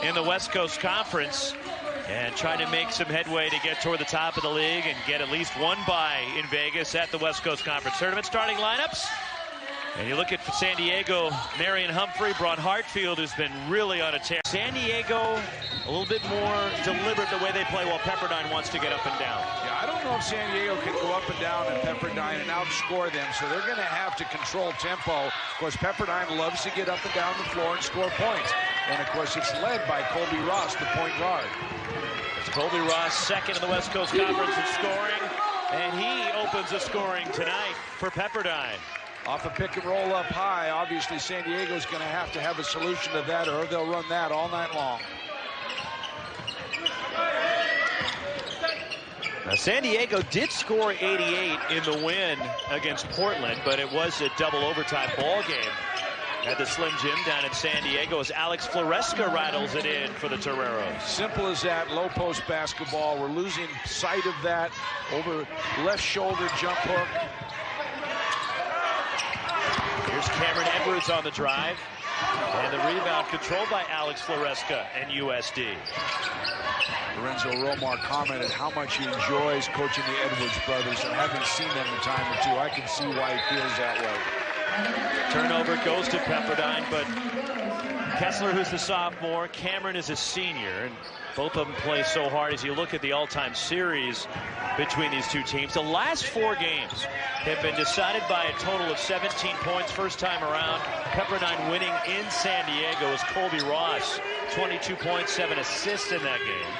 in the West Coast Conference and trying to make some headway to get toward the top of the league and get at least one bye in Vegas at the West Coast Conference Tournament. Starting lineups. And you look at San Diego, Marion Humphrey, Braun Hartfield, who's been really on a tear. San Diego, a little bit more deliberate the way they play, while Pepperdine wants to get up and down. Yeah, I don't know if San Diego can go up and down and Pepperdine and outscore them, so they're going to have to control tempo. Of course, Pepperdine loves to get up and down the floor and score points. And, of course, it's led by Colby Ross, the point guard. It's Colby Ross, second in the West Coast Conference in scoring, and he opens the scoring tonight for Pepperdine. Off a pick and roll up high, obviously San Diego's going to have a solution to that, or they'll run that all night long. Now, San Diego did score 88 in the win against Portland, but it was a double overtime ball game at the Slim Jim down in San Diego as Alex Floresca rattles it in for the Toreros. Simple as that, low post basketball. We're losing sight of that. Over left shoulder jump hook. Here's Cameron Edwards on the drive, and the rebound controlled by Alex Floresca and USD. Lorenzo Romar commented how much he enjoys coaching the Edwards brothers, and having seen them a time or two, I can see why he feels that way. Turnover goes to Pepperdine, but Kessler, who's the sophomore, Cameron is a senior, and both of them play so hard. As you look at the all-time series between these two teams, the last 4 games have been decided by a total of 17 points first time around. Pepperdine winning in San Diego is Colby Ross, 22 points, 7 assists in that game.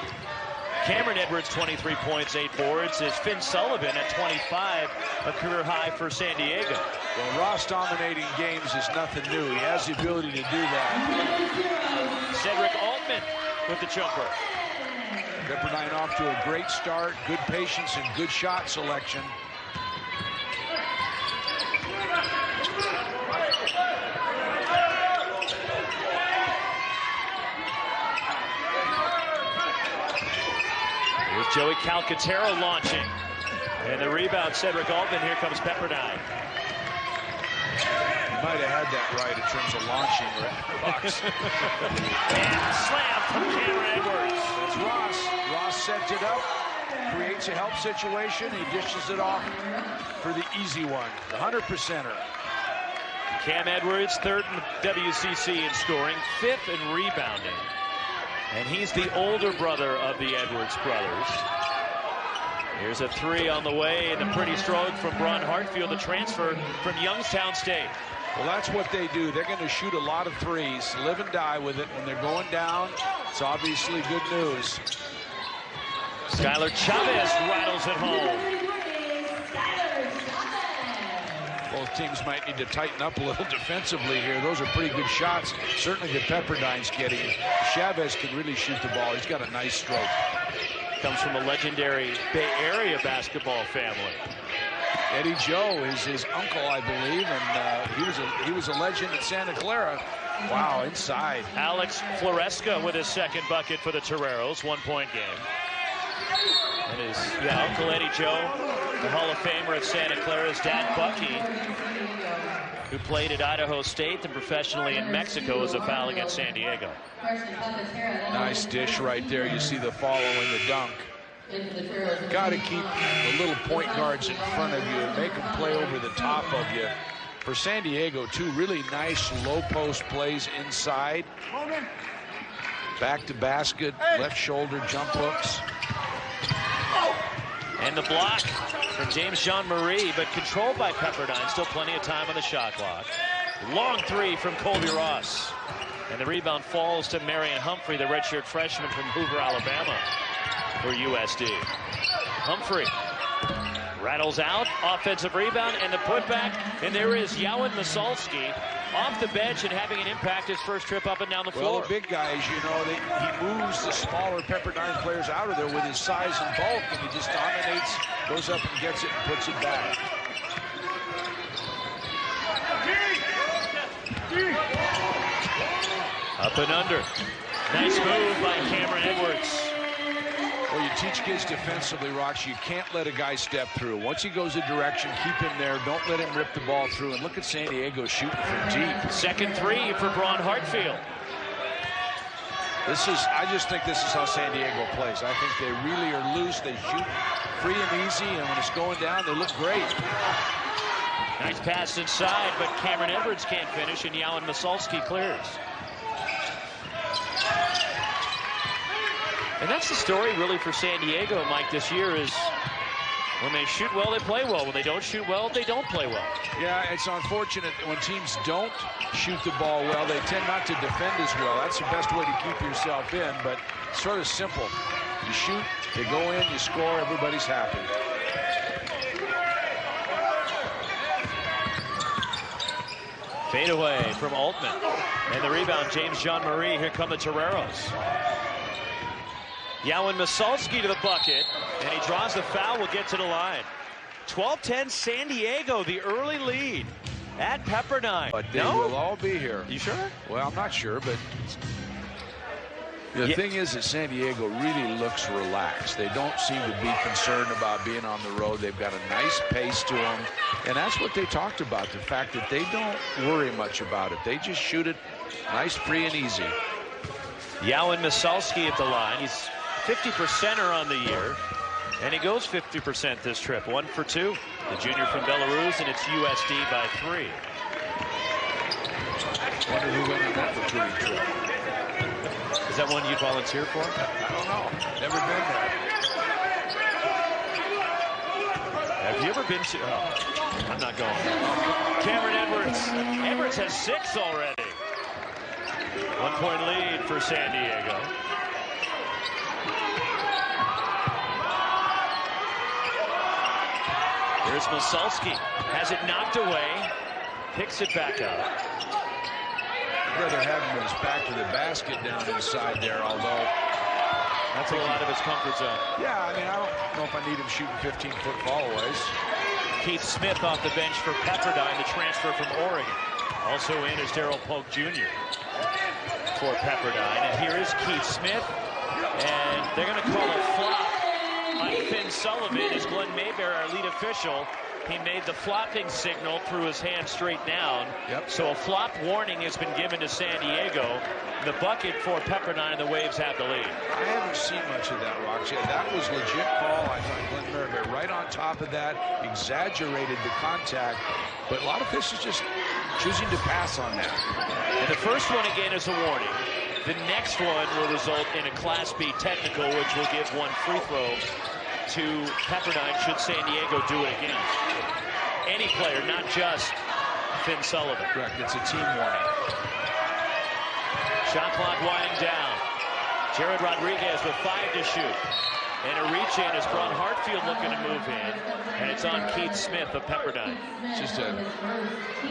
Cameron Edwards, 23 points, 8 boards, is Finn Sullivan at 25, a career high for San Diego. Well, Ross dominating games is nothing new. He has the ability to do that. Cedric Altman with the jumper. Pepperdine off to a great start, good patience and good shot selection. Here's Joey Calcaterra launching. And the rebound, Cedric Altman. Here comes Pepperdine. He might have had that right in terms of launching. Bucks. And slam from Cameron Edwards. That's Ross. Ross sets it up, creates a help situation. He dishes it off for the easy one, the 100%er. Cam Edwards, 3rd in WCC in scoring, 5th in rebounding. And he's the older brother of the Edwards brothers. Here's a 3 on the way, and a pretty stroke from Braun Hartfield, the transfer from Youngstown State. Well, that's what they do. They're going to shoot a lot of threes, live and die with it. When they're going down, it's obviously good news. Skylar Chavez rattles it home. Both teams might need to tighten up a little defensively here. Those are pretty good shots, certainly that Pepperdine's getting. Chavez can really shoot the ball. He's got a nice stroke. Comes from a legendary Bay Area basketball family. Eddie Joe is his uncle, I believe, and he was a legend at Santa Clara. Wow, inside. Alex Floresca with his 2nd bucket for the Toreros, 1-point game. And his Uncle Eddie Joe, the Hall of Famer at Santa Clara, his dad Bucky, who played at Idaho State and professionally in Mexico, as a foul against San Diego. Nice dish right there. You see the follow in the dunk. Got to keep the little point guards in front of you and make them play over the top of you. For San Diego, 2 really nice low post plays inside. Back to basket, left shoulder jump hooks. And the block from James Jean-Marie, but controlled by Pepperdine. Still plenty of time on the shot clock. Long 3 from Colby Ross. And the rebound falls to Marion Humphrey, the redshirt freshman from Hoover, Alabama, for USD. Humphrey rattles out, offensive rebound, and the putback. And there is Yowan Masalski off the bench and having an impact his first trip up and down the floor. Well, the big guys, you know, he moves the smaller Pepperdine players out of there with his size and bulk, and he just dominates, goes up and gets it and puts it back. Up and under. Nice move by Cameron Edwards. Well, you teach kids defensively, Rox, you can't let a guy step through. Once he goes a direction, keep him there. Don't let him rip the ball through. And look at San Diego shooting from deep. 2nd 3 for Braun Hartfield. I just think this is how San Diego plays. I think they really are loose. They shoot free and easy, and when it's going down, they look great. Nice pass inside, but Cameron Edwards can't finish, and Yowan Masalski clears. And that's the story really for San Diego, Mike, this year is when they shoot well, they play well. When they don't shoot well, they don't play well. Yeah, it's unfortunate when teams don't shoot the ball well, they tend not to defend as well. That's the best way to keep yourself in, but it's sort of simple. You shoot, they go in, you score, everybody's happy. Fade away from Altman. And the rebound, James Jean-Marie. Here come the Toreros. Yowan Masalski to the bucket, and he draws the foul, will get to the line. 12-10 San Diego, the early lead at Pepperdine. But they will all be here. You sure? Well, I'm not sure, but the thing is that San Diego really looks relaxed. They don't seem to be concerned about being on the road. They've got a nice pace to them, and that's what they talked about, the fact that they don't worry much about it. They just shoot it nice, free, and easy. Yowan Masalski at the line. He's 50%er on the year, and he goes 50% this trip. 1 for 2. The junior from Belarus, and it's USD by 3. Wonder who went on that recruiting trip. Is that one you'd volunteer for? I don't know. Never been there. Have you ever been to? Oh, I'm not going. Cameron Edwards. Edwards has 6 already. 1-point lead for San Diego. Here's Masalski. Has it knocked away. Picks it back up. I'd rather have him with his back to the basket down inside there, although that's a lot of his comfort zone. Yeah, I mean, I don't know if I need him shooting 15-foot followays. Keith Smith off the bench for Pepperdine, the transfer from Oregon. Also in is Darryl Polk Jr. for Pepperdine. And here is Keith Smith, and they're going to call a flop on Finn Sullivan as Glenn Mayberry, our lead official. He made the flopping signal, threw his hand straight down. Yep. So a flop warning has been given to San Diego. The bucket for Pepperdine, and the Waves have the lead. I haven't seen much of that, Roxy. That was legit call. I thought Glenn Mayberry right on top of that, exaggerated the contact. But a lot of officials just choosing to pass on that. And the first one, again, is a warning. The next one will result in a Class B technical, which will give 1 free throw to Pepperdine should San Diego do it again. Any player, not just Finn Sullivan. Correct. It's a team warning. Shot clock winding down. Jared Rodriguez with 5 to shoot. And a reach in is Braun Hartfield looking to move in. And it's on Keith Smith of Pepperdine. Just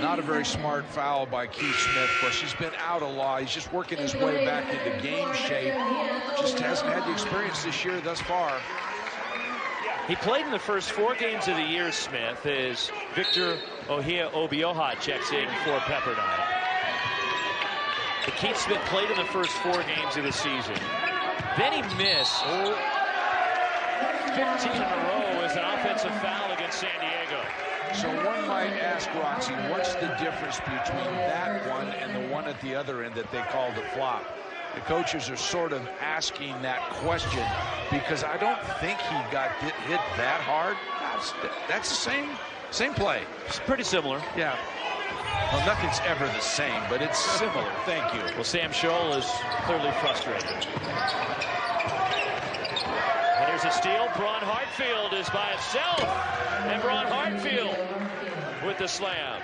not a very smart foul by Keith Smith. Of course, he's been out a lot. He's just working his way back into game shape. Just hasn't had the experience this year thus far. He played in the first 4 games of the year, Smith, as Victor Ohia Obioha checks in for Pepperdine. But Keith Smith played in the first 4 games of the season. Then he missed 15 in a row as an offensive foul against San Diego. So one might ask, Roxy, what's the difference between that one and the one at the other end that they called a flop? The coaches are sort of asking that question because I don't think he got hit that hard. That's the same play. It's pretty similar. Yeah. Well, nothing's ever the same, but it's similar. Thank you. Well, Sam Scholl is clearly frustrated. And here's a steal. Braun Hartfield is by himself. And Braun Hartfield with the slam.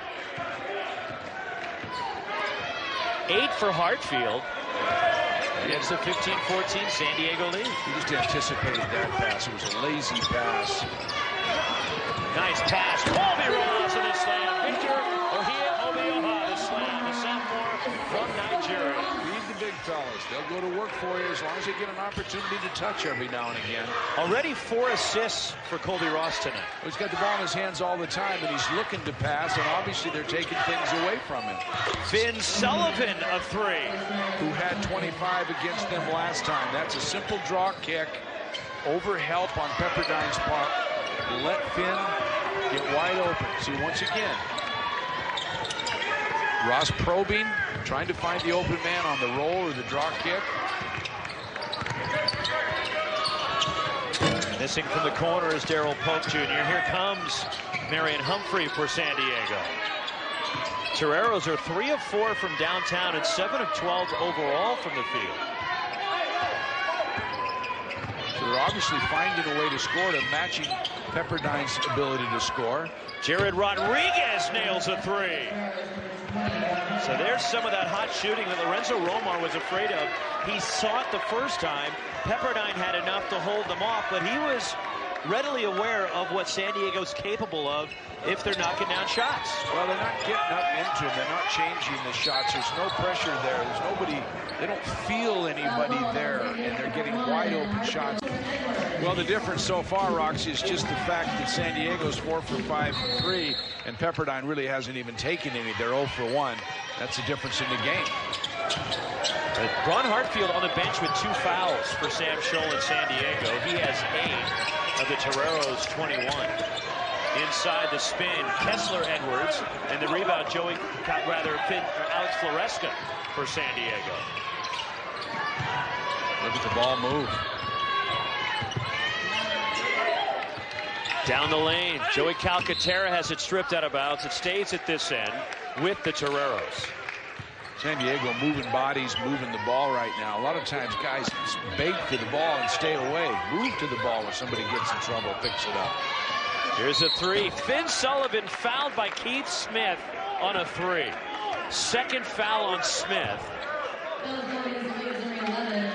8 for Hartfield. It's a 15-14 San Diego lead. He just anticipated that pass. It was a lazy pass. Nice pass. Colby Ross in the slam. Victor Ohia Obioha, the slam. The sophomore from Nigeria. Read the big fellas. They'll go to work for you as long as they get an opportunity to touch every now and again. Already 4 assists for Colby Ross tonight. He's got the ball in his hands all the time, and he's looking to pass, and obviously they're taking things away from him. Finn Sullivan of 3. Who had 25 against them last time. That's a simple draw kick. Over help on Pepperdine's part. Let Finn get wide open. See, once again, Ross probing, trying to find the open man on the roll or the draw kick. Missing from the corner is Darryl Polk Jr. Here comes Marion Humphrey for San Diego. Toreros are 3 of 4 from downtown and 7 of 12 overall from the field. So they're obviously finding a way to score, to matching Pepperdine's ability to score. Jared Rodriguez nails a 3. So there's some of that hot shooting that Lorenzo Romar was afraid of. He saw it the first time. Pepperdine had enough to hold them off, but he was readily aware of what San Diego's capable of if they're knocking down shots. Well, they're not getting up into them. They're not changing the shots. There's no pressure there. There's nobody. They don't feel anybody there, and they're getting wide open shots. Well, the difference so far, Roxy, is just the fact that San Diego's 4 for 5 from 3, and Pepperdine really hasn't even taken any. They're 0 for 1. That's the difference in the game. But Braun Hartfield on the bench with 2 fouls for Sam Scholl in San Diego. He has 8 of the Toreros' 21. Inside the spin, Kessler Edwards, and the rebound, Alex Floresca for San Diego. Look at the ball move. Down the lane, Joey Calcaterra has it stripped out of bounds. It stays at this end with the Toreros. San Diego moving bodies, moving the ball right now. A lot of times guys beg for the ball and stay away. Move to the ball when somebody gets in trouble, picks it up. Here's a 3. Finn Sullivan fouled by Keith Smith on a 3. Second foul on Smith.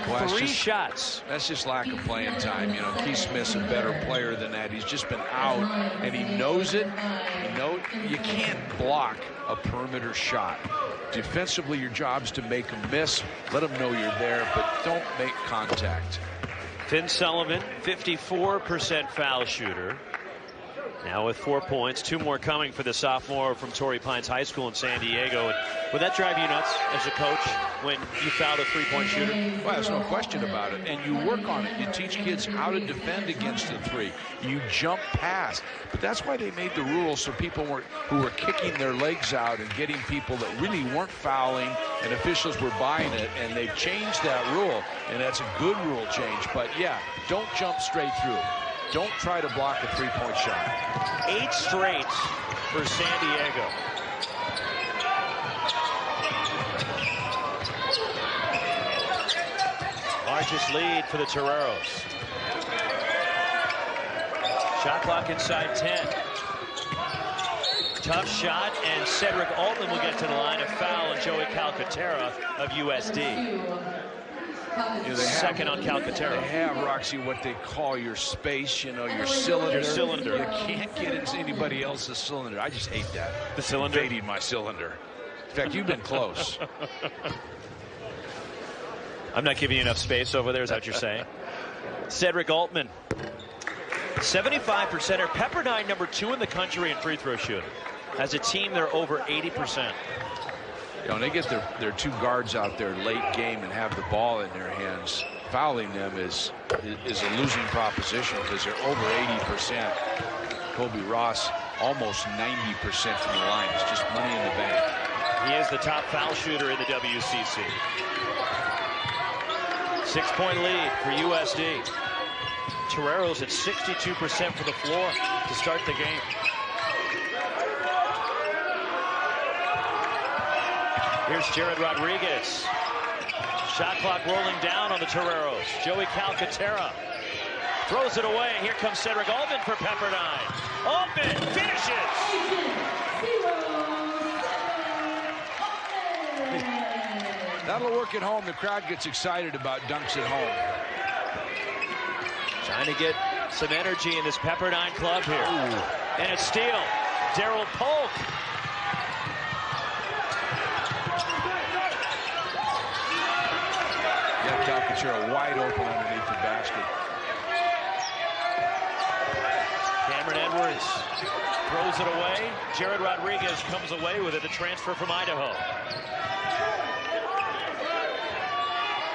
Well, 3 shots. That's just lack of playing time. You know, Keith Smith's a better player than that. He's just been out, and he knows it. You can't block a perimeter shot. Defensively, your job's to make them miss. Let them know you're there, but don't make contact. Finn Sullivan, 54% foul shooter. Now with 4 points, 2 more coming for the sophomore from Torrey Pines High School in San Diego. And would that drive you nuts as a coach when you fouled a 3-point shooter? Well, there's no question about it. And you work on it. You teach kids how to defend against the 3. You jump past. But that's why they made the rules, so people who were kicking their legs out and getting people that really weren't fouling, and officials were buying it. And they've changed that rule, and that's a good rule change. But yeah, don't jump straight through. Don't try to block a 3-point shot. 8 straight for San Diego. Largest lead for the Toreros. Shot clock inside 10. Tough shot, and Cedric Altman will get to the line. A foul on Joey Calcaterra of USD. Second on Calcaterra. They have, Roxy, what they call your space, you know, your cylinder. You can't get into anybody else's cylinder. I just hate that. The cylinder? Invading my cylinder. In fact, you've been close. I'm not giving you enough space over there, is that what you're saying? Cedric Altman, 75%er. Pepperdine number 2 in the country in free throw shooting. As a team, they're over 80%. You know, when they get their 2 guards out there late game and have the ball in their hands, fouling them is a losing proposition because they're over 80%. Kobe Ross almost 90% from the line. It's just money in the bank. He is the top foul shooter in the WCC. 6-point lead for USD. Toreros at 62% for the floor to start the game. Here's Jared Rodriguez. Shot clock rolling down on the Toreros. Joey Calcaterra throws it away. Here comes Cedric Altman for Pepperdine. Altman finishes. That'll work at home. The crowd gets excited about dunks at home. Trying to get some energy in this Pepperdine club here. Ooh. And a steal. Darryl Polk. Calcaterra wide open underneath the basket. Cameron Edwards throws it away. Jared Rodriguez comes away with it, the transfer from Idaho.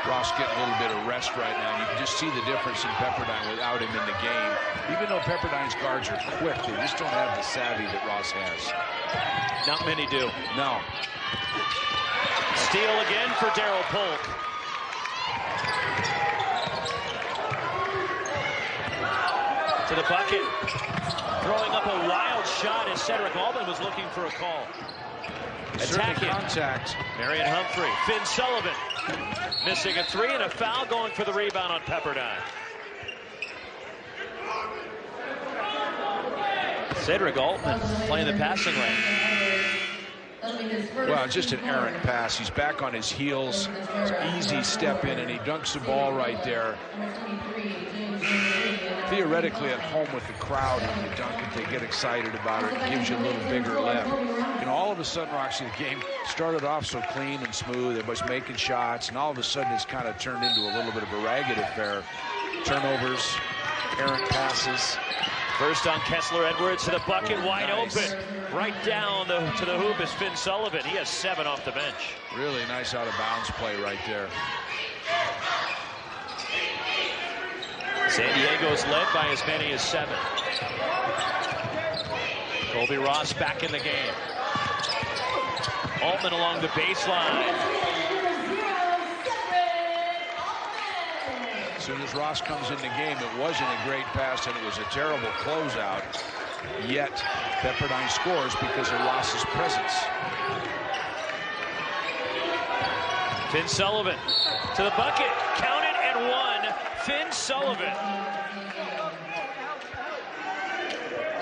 Ross getting a little bit of rest right now. You can just see the difference in Pepperdine without him in the game. Even though Pepperdine's guards are quick, they just don't have the savvy that Ross has. Not many do. No. Steal again for Darryl Polk. to the bucket. Throwing up a wild shot as Cedric Altman was looking for a call. Attacking. Contact. Marion Humphrey. Finn Sullivan missing a three and a foul, going for the rebound on Pepperdine. Cedric Altman playing the passing lane. Well, just an errant pass. He's back on his heels. It's an easy step in, and he dunks the ball right there. Theoretically, at home with the crowd, when you dunk it, they get excited about it. It gives you a little bigger lift. And all of a sudden, Roxy, the game started off so clean and smooth. Everybody's making shots, and all of a sudden, it's kind of turned into a little bit of a ragged affair. Turnovers, errant passes. First on Kessler Edwards to the bucket, wide open. Right down to the hoop is Finn Sullivan. He has 7 off the bench. Really nice out-of-bounds play right there. San Diego's led by as many as 7. Colby Ross back in the game. Altman along the baseline. As soon as Ross comes in the game, it wasn't a great pass and it was a terrible closeout. Yet Pepperdine scores because of Ross's presence. Finn Sullivan to the bucket, count it and 1. Finn Sullivan.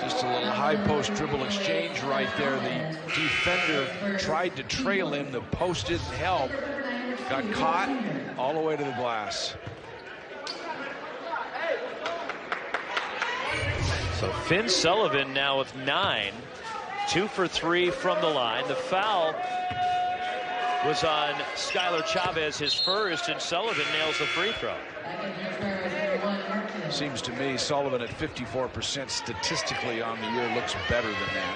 Just a little high post dribble exchange right there. The defender tried to trail him. The post didn't help. Got caught all the way to the glass. So Finn Sullivan now with 9, 2 for 3 from the line. The foul was on Skylar Chavez, his first, and Sullivan nails the free throw. Seems to me Sullivan at 54% statistically on the year looks better than that.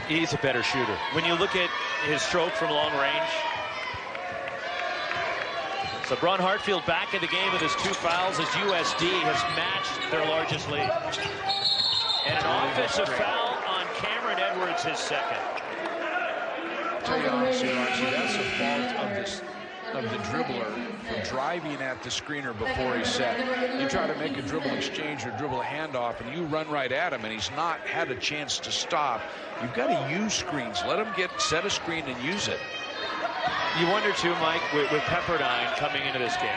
He's a better shooter. When you look at his stroke from long range. So Braun Hartfield back in the game with his 2 fouls as USD has matched their largest lead. And an offensive foul on Cameron Edwards, his second. I'll tell you honestly, Roxy, that's a fault of the dribbler for driving at the screener before he's set. You try to make a dribble exchange or dribble a handoff and you run right at him and he's not had a chance to stop. You've got to use screens. Let him set a screen and use it. You wonder too, Mike, with Pepperdine coming into this game,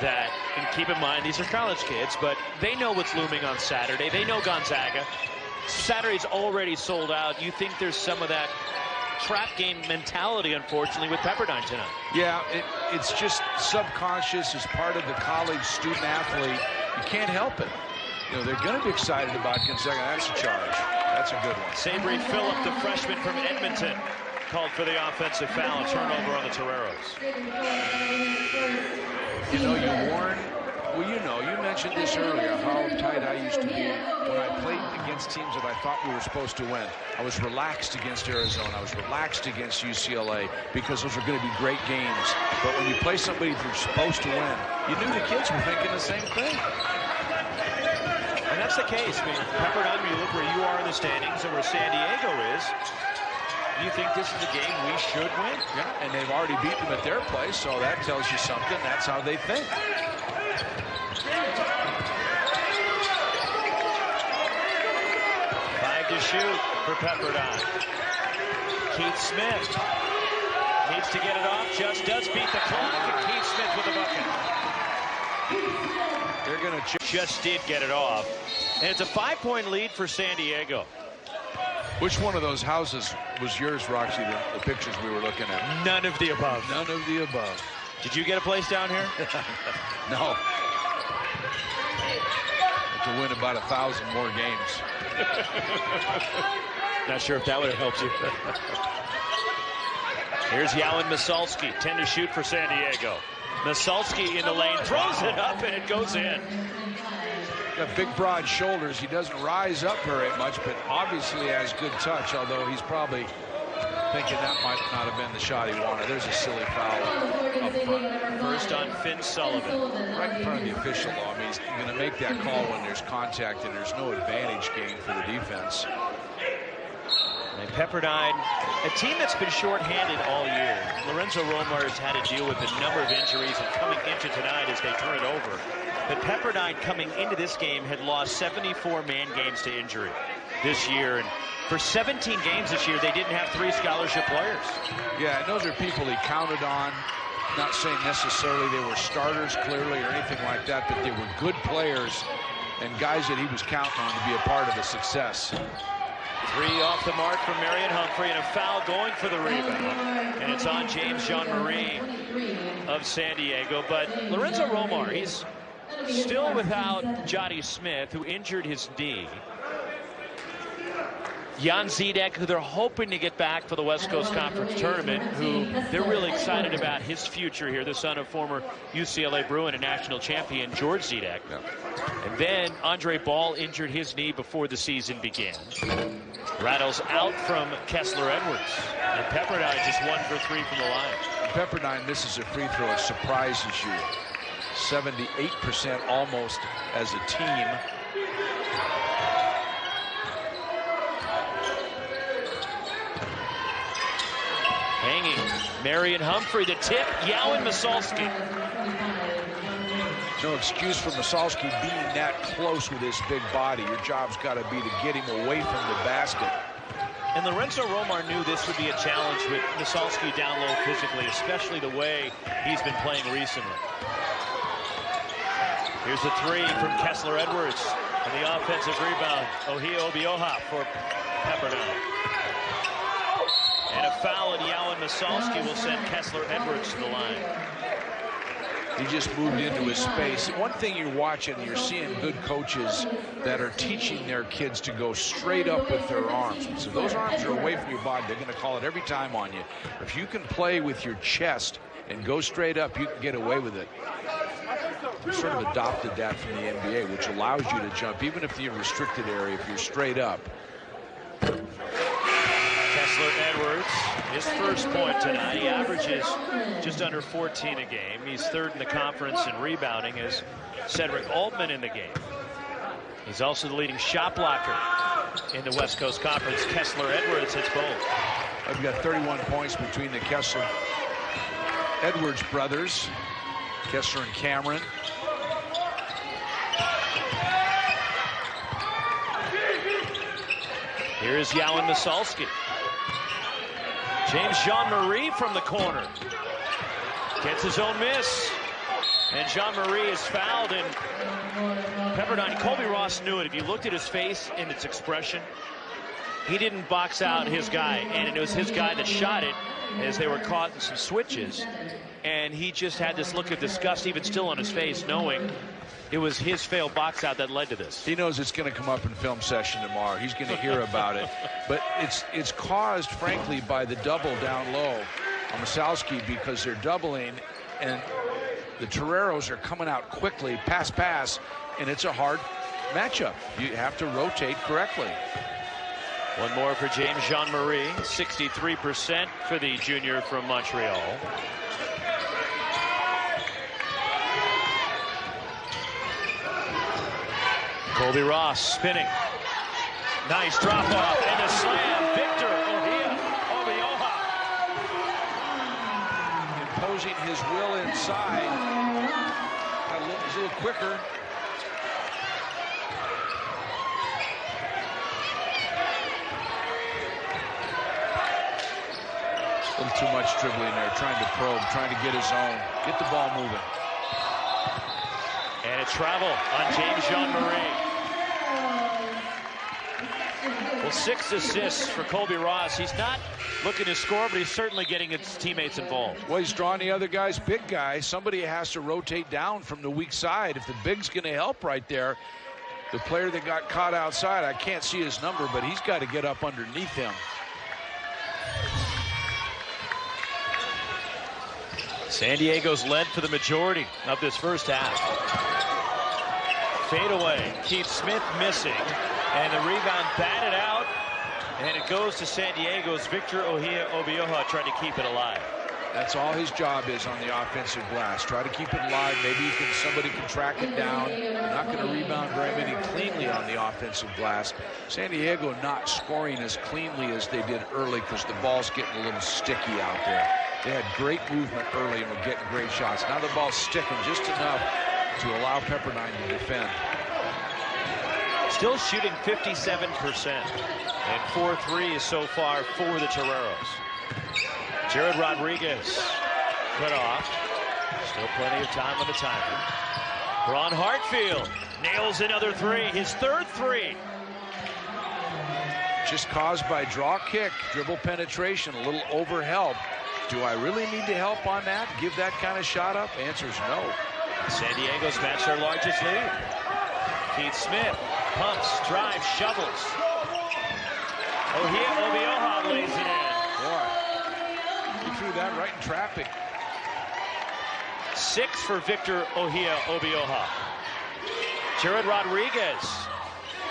that, and keep in mind, these are college kids, but they know what's looming on Saturday. They know Gonzaga. Saturday's already sold out. You think there's some of that trap game mentality, unfortunately, with Pepperdine tonight? Yeah, it's just subconscious as part of the college student athlete. You can't help it. You know, they're going to be excited about Gonzaga. That's a charge. That's a good one. Sabri Phillip, the freshman from Edmonton, called for the offensive foul, turnover on the Toreros. You know, you mentioned this earlier, how tight I used to be when I played against teams that I thought we were supposed to win. I was relaxed against Arizona. I was relaxed against UCLA because those are going to be great games. But when you play somebody that you're supposed to win, you knew the kids were thinking the same thing. And that's the case. I mean, Pepperdine, when you look where you are in the standings and where San Diego is, you think this is a game we should win? Yeah, and they've already beat them at their place, so that tells you something. That's how they think. Five to shoot for Pepperdine. Keith Smith needs to get it off. Just does beat the clock, and Keith Smith with the bucket. They're going to just did get it off. And it's a 5-point lead for San Diego. Which one of those houses was yours, Roxy, the pictures we were looking at? None of the above. None of the above. Did you get a place down here? No. To win about 1,000 more games. Not sure if that would have helped you. Here's Yowan Masalski, 10 to shoot for San Diego. Masalski in the lane, throws it up, and it goes in. Got big, broad shoulders. He doesn't rise up very much, but obviously has good touch, although he's probably thinking that might not have been the shot he wanted. There's a silly foul up front. First on Finn Sullivan. Right in front of the official. I mean, he's going to make that call when there's contact and there's no advantage gained for the defense. And Pepperdine A team that's been shorthanded all year. Lorenzo Romar has had to deal with a number of injuries, and coming into tonight as they turn it over. But Pepperdine coming into this game had lost 74 man games to injury this year. And for 17 games this year, they didn't have 3 scholarship players. Yeah, and those are people he counted on. Not saying necessarily they were starters clearly or anything like that, but they were good players and guys that he was counting on to be a part of the success. 3 off the mark from Marion Humphrey, and a foul going for the rebound. And it's on James Jean-Marie of San Diego. But Lorenzo Romar, he's still without Johnny Smith, who injured his knee. Jan Zidek, who they're hoping to get back for the West Coast Conference Tournament, who they're really excited about his future here, the son of former UCLA Bruin and national champion George Zidek. And then Andre Ball injured his knee before the season began. Rattles out from Kessler Edwards. And Pepperdine just 1 for 3 from the line. Pepperdine misses a free throw. It surprises you. 78% almost as a team. Hanging, Marion Humphrey, the tip, Yowan Masalski. No excuse for Masalski being that close with his big body. Your job's got to be to get him away from the basket. And Lorenzo Romar knew this would be a challenge with Masalski down low physically, especially the way he's been playing recently. Here's the 3 from Kessler Edwards, and the offensive rebound, Ohio Obioha for Pepperdine. And a foul, and Yowan Masalski will send Kessler Edwards to the line. He just moved into his space. One thing you're watching, you're seeing good coaches that are teaching their kids to go straight up with their arms. So those arms are away from your body. They're going to call it every time on you. If you can play with your chest and go straight up, you can get away with it. We sort of adopted that from the NBA, which allows you to jump, even if you're in a restricted area, if you're straight up. Kessler Edwards, his first point tonight. He averages just under 14 a game. He's 3rd in the conference in rebounding as Cedric Altman in the game. He's also the leading shot blocker in the West Coast Conference. Kessler Edwards hits both. I've got 31 points between the Kessler Edwards brothers, Kessler and Cameron. Here's Yowan Masalski. James Jean-Marie from the corner. Gets his own miss. And Jean-Marie is fouled, and Pepperdine, Colby Ross knew it. If you looked at his face and its expression, he didn't box out his guy, and it was his guy that shot it as they were caught in some switches. And he just had this look of disgust, even still on his face, knowing it was his failed box out that led to this. He knows it's going to come up in film session tomorrow. He's going to hear about it. But it's caused, frankly, by the double down low on Masalski, because they're doubling, and the Toreros are coming out quickly, pass, and it's a hard matchup. You have to rotate correctly. One more for James Jean-Marie, 63% for the junior from Montreal. Colby Ross spinning. Nice drop off and a slam. Victor Obioha. Imposing his will inside. He's a little quicker. A little too much dribbling there, trying to probe, trying to get his own. Get the ball moving. And a travel on James Jean-Marie. Well, 6 assists for Colby Ross. He's not looking to score, but he's certainly getting his teammates involved. Well, he's drawing the other guy's big guy. Somebody has to rotate down from the weak side. If the big's going to help right there, the player that got caught outside, I can't see his number, but he's got to get up underneath him. San Diego's led for the majority of this first half. Fade away. Keith Smith missing. And the rebound batted out. And it goes to San Diego's Victor Obioha trying to keep it alive. That's all his job is on the offensive glass. Try to keep it live. Maybe somebody can track it down. They're not going to rebound very many cleanly on the offensive glass. San Diego not scoring as cleanly as they did early because the ball's getting a little sticky out there. They had great movement early and were getting great shots. Now the ball's sticking just enough to allow Pepperdine to defend. Still shooting 57%. And 4 threes so far for the Toreros. Jared Rodriguez cut off. Still plenty of time on the timer. Braun Hartfield nails another 3. His 3rd 3. Just caused by draw kick, dribble penetration, a little over help. Do I really need to help on that? Give that kind of shot up? Answer's no. San Diego's matched their largest lead. Keith Smith pumps, drives, shovels. Obioha lays it in. Boy, he threw that right in traffic. 6 for Victor Obioha. Jared Rodriguez,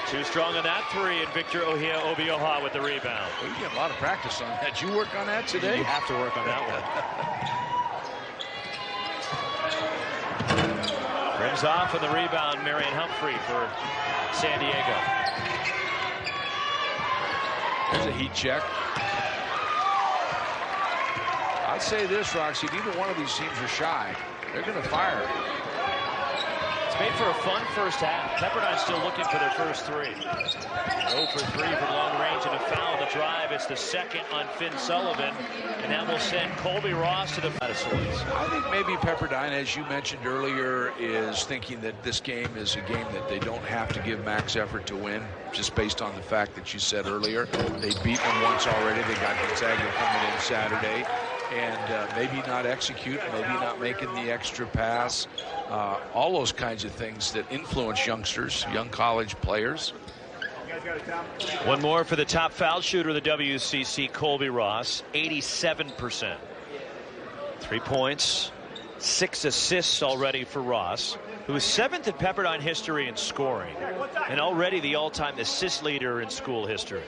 too strong on that 3, and Victor Obioha with the rebound. Well, you get a lot of practice on that. You work on that today? You have to work on that one. Rims off on the rebound, Marion Humphrey for San Diego. There's a heat check. I'd say this, Roxy, neither one of these teams are shy. They're going to fire. It's made for a fun first half. Pepperdine's still looking for their first 3. 0 for 3 from long range and a foul on the drive. It's the 2nd on Finn Sullivan, and that will send Colby Ross to the sorts. I think maybe Pepperdine, as you mentioned earlier, is thinking that this game is a game that they don't have to give max effort to win, just based on the fact that you said earlier. They beat them once already. They got Gonzaga coming in Saturday. And maybe not execute, maybe not making the extra pass. All those kinds of things that influence youngsters, young college players. One more for the top foul shooter of the WCC, Colby Ross, 87%. 3 points, 6 assists already for Ross, who is 7th in Pepperdine history in scoring, and already the all-time assist leader in school history.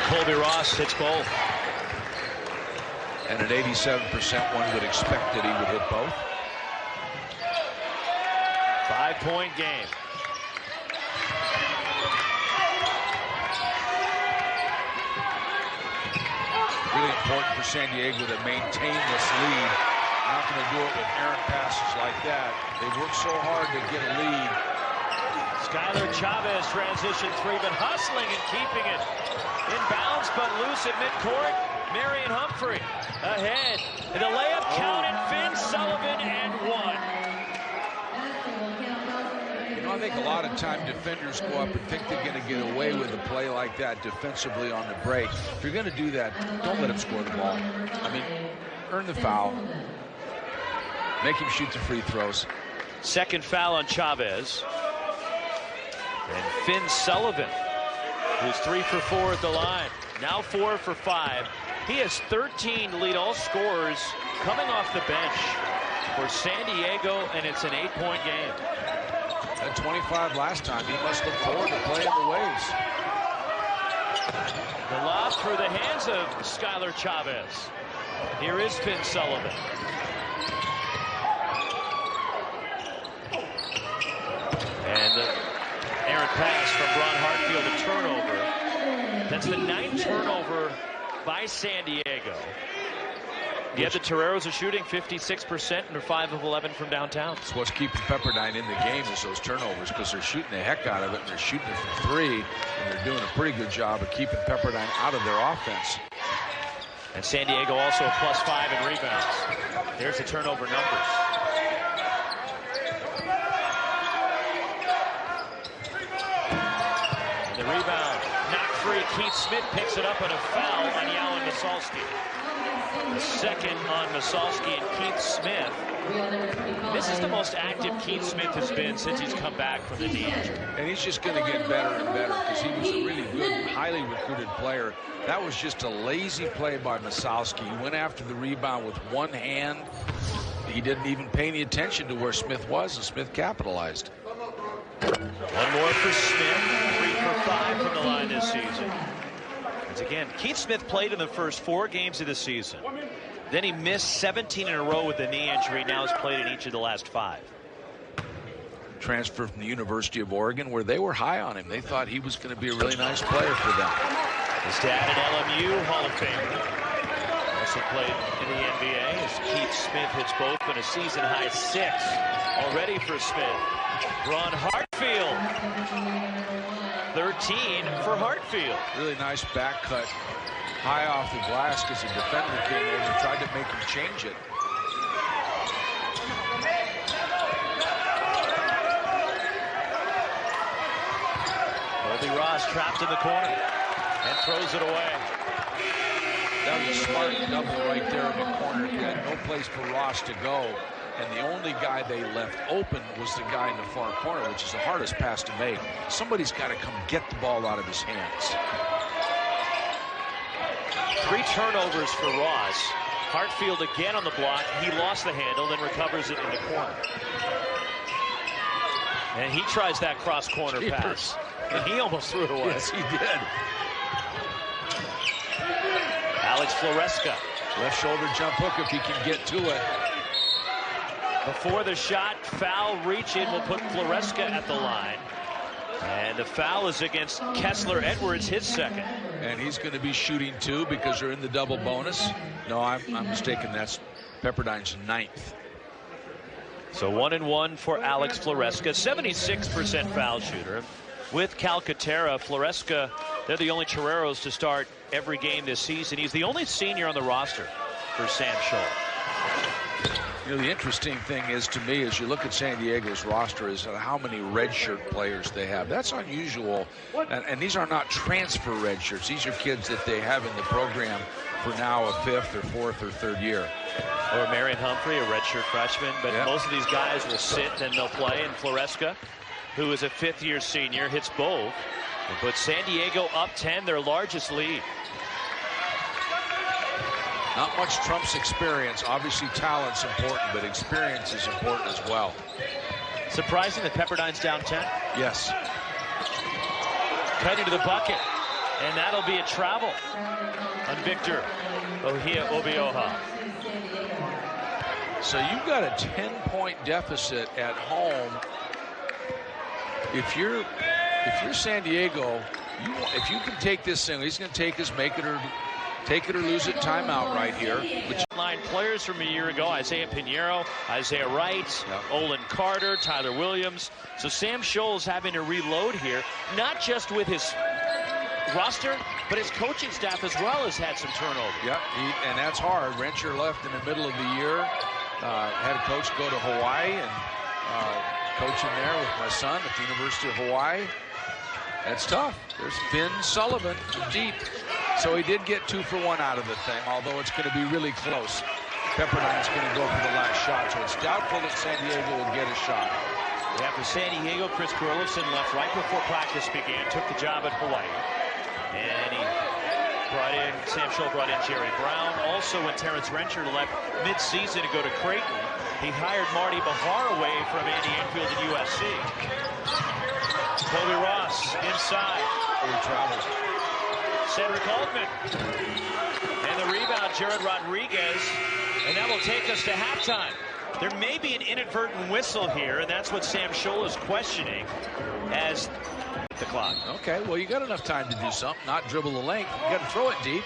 Colby Ross hits both. And at 87%, one would expect that he would hit both. 5-point game. Really important for San Diego to maintain this lead. Not going to do it with errant passes like that. They worked so hard to get a lead. Skylar Chavez transition 3, but hustling and keeping it. Inbounds, but loose at midcourt. Marion Humphrey ahead. And the layup counted. Finn Sullivan and 1. You know, I think a lot of time defenders go up and think they're going to get away with a play like that defensively on the break. If you're going to do that, don't let him score the ball. I mean, earn the foul. Make him shoot the free throws. 2nd foul on Chavez. And Finn Sullivan, who's 3 for 4 at the line. Now 4 for 5. He has 13 lead all scorers coming off the bench for San Diego, and it's an 8-point game. At 25 last time, he must look forward to playing the waves. The lob through the hands of Skylar Chavez. Here is Finn Sullivan. And the errant pass from Braun Hartfield, a turnover. That's the 9th turnover by San Diego. Yet the Toreros are shooting 56% and are 5 of 11 from downtown. That's what's keeping Pepperdine in the game is those turnovers, because they're shooting the heck out of it, and they're shooting it from 3, and they're doing a pretty good job of keeping Pepperdine out of their offense. And San Diego also a +5 in rebounds. There's the turnover numbers. And the rebound, knocked free. Keith Smith picks it up on a foul on Yalan Masalski. The 2nd on Masalski and Keith Smith. This is the most active Keith Smith has been since he's come back from the knee injury. And he's just going to get better and better, because he was a really good, highly recruited player. That was just a lazy play by Masalski. He went after the rebound with one hand. He didn't even pay any attention to where Smith was, and Smith capitalized. One more for Smith, 3 for 5 from the line this season. As again, Keith Smith played in the first 4 games of the season. Then he missed 17 in a row with the knee injury. Now has played in each of the last 5. Transfer from the University of Oregon, where they were high on him. They thought he was going to be a really nice player for them. His dad an LMU Hall of Famer. Also played in the NBA as Keith Smith hits both in a season-high 6 already for Smith. Braun Hartfield, 13 for Hartfield. Really nice back cut, high off the glass because the defender came over and tried to make him change it. Colby Ross trapped in the corner and throws it away. That was a smart double right there in the corner. He had no place for Ross to go. And the only guy they left open was the guy in the far corner, which is the hardest pass to make. Somebody's got to come get the ball out of his hands. 3 turnovers for Ross. Hartfield again on the block. He lost the handle, then recovers it in the corner. And he tries that cross-corner pass. And he almost threw it away. Yes, he did. Alex Floresca. Left shoulder jump hook if he can get to it. Before the shot, foul reach in will put Floresca at the line. And the foul is against Kessler Edwards, his second. And he's going to be shooting 2 because they're in the double bonus. No, I'm mistaken. That's Pepperdine's 9th. So 1-1 for Alex Floresca, 76% foul shooter. With Calcaterra, Floresca, they're the only Toreros to start every game this season. He's the only senior on the roster for Sam Scholl. You know, the interesting thing is to me, as you look at San Diego's roster, is how many redshirt players they have. That's unusual. And these are not transfer redshirts. These are kids that they have in the program for now a 5th or 4th or 3rd year. Or Marion Humphrey, a redshirt freshman. But most of these guys will sit and they'll play. And Floresca, who is a 5th-year senior, hits both. And puts San Diego up 10, their largest lead. Not much trumps experience. Obviously, talent's important, but experience is important as well. Surprising that Pepperdine's down 10? Yes. Cut into the bucket, and that'll be a travel on Victor Obioha. So you've got a 10-point deficit at home. If you're San Diego, if you can take this thing, he's going to take his make it or lose it timeout right here. Line players from a year ago: Isaiah Pinheiro, Isaiah Wright, Olin Carter, Tyler Williams. So Sam Scholl's having to reload here, not just with his roster, but his coaching staff as well has had some turnover. Yeah, and that's hard. Rensher left in the middle of the year. Had a coach go to Hawaii and coaching there with my son at the University of Hawaii. That's tough. There's Finn Sullivan from deep. So he did get 2 for 1 out of the thing, although it's going to be really close. Pepperdine's going to go for the last shot, so it's doubtful that San Diego will get a shot. After San Diego, Chris Corlison left right before practice began, took the job at Hawaii. And Sam Scholl brought in Jerry Brown. Also, when Terrence Rensher left mid-season to go to Creighton, he hired Marty Bahar away from Andy Enfield at USC. Colby Ross inside. He travels. Cedric Altman. And the rebound, Jared Rodriguez. And that will take us to halftime. There may be an inadvertent whistle here, and that's what Sam Scholl is questioning as the clock. Okay, well, you got enough time to do something, not dribble the length. You got to throw it deep.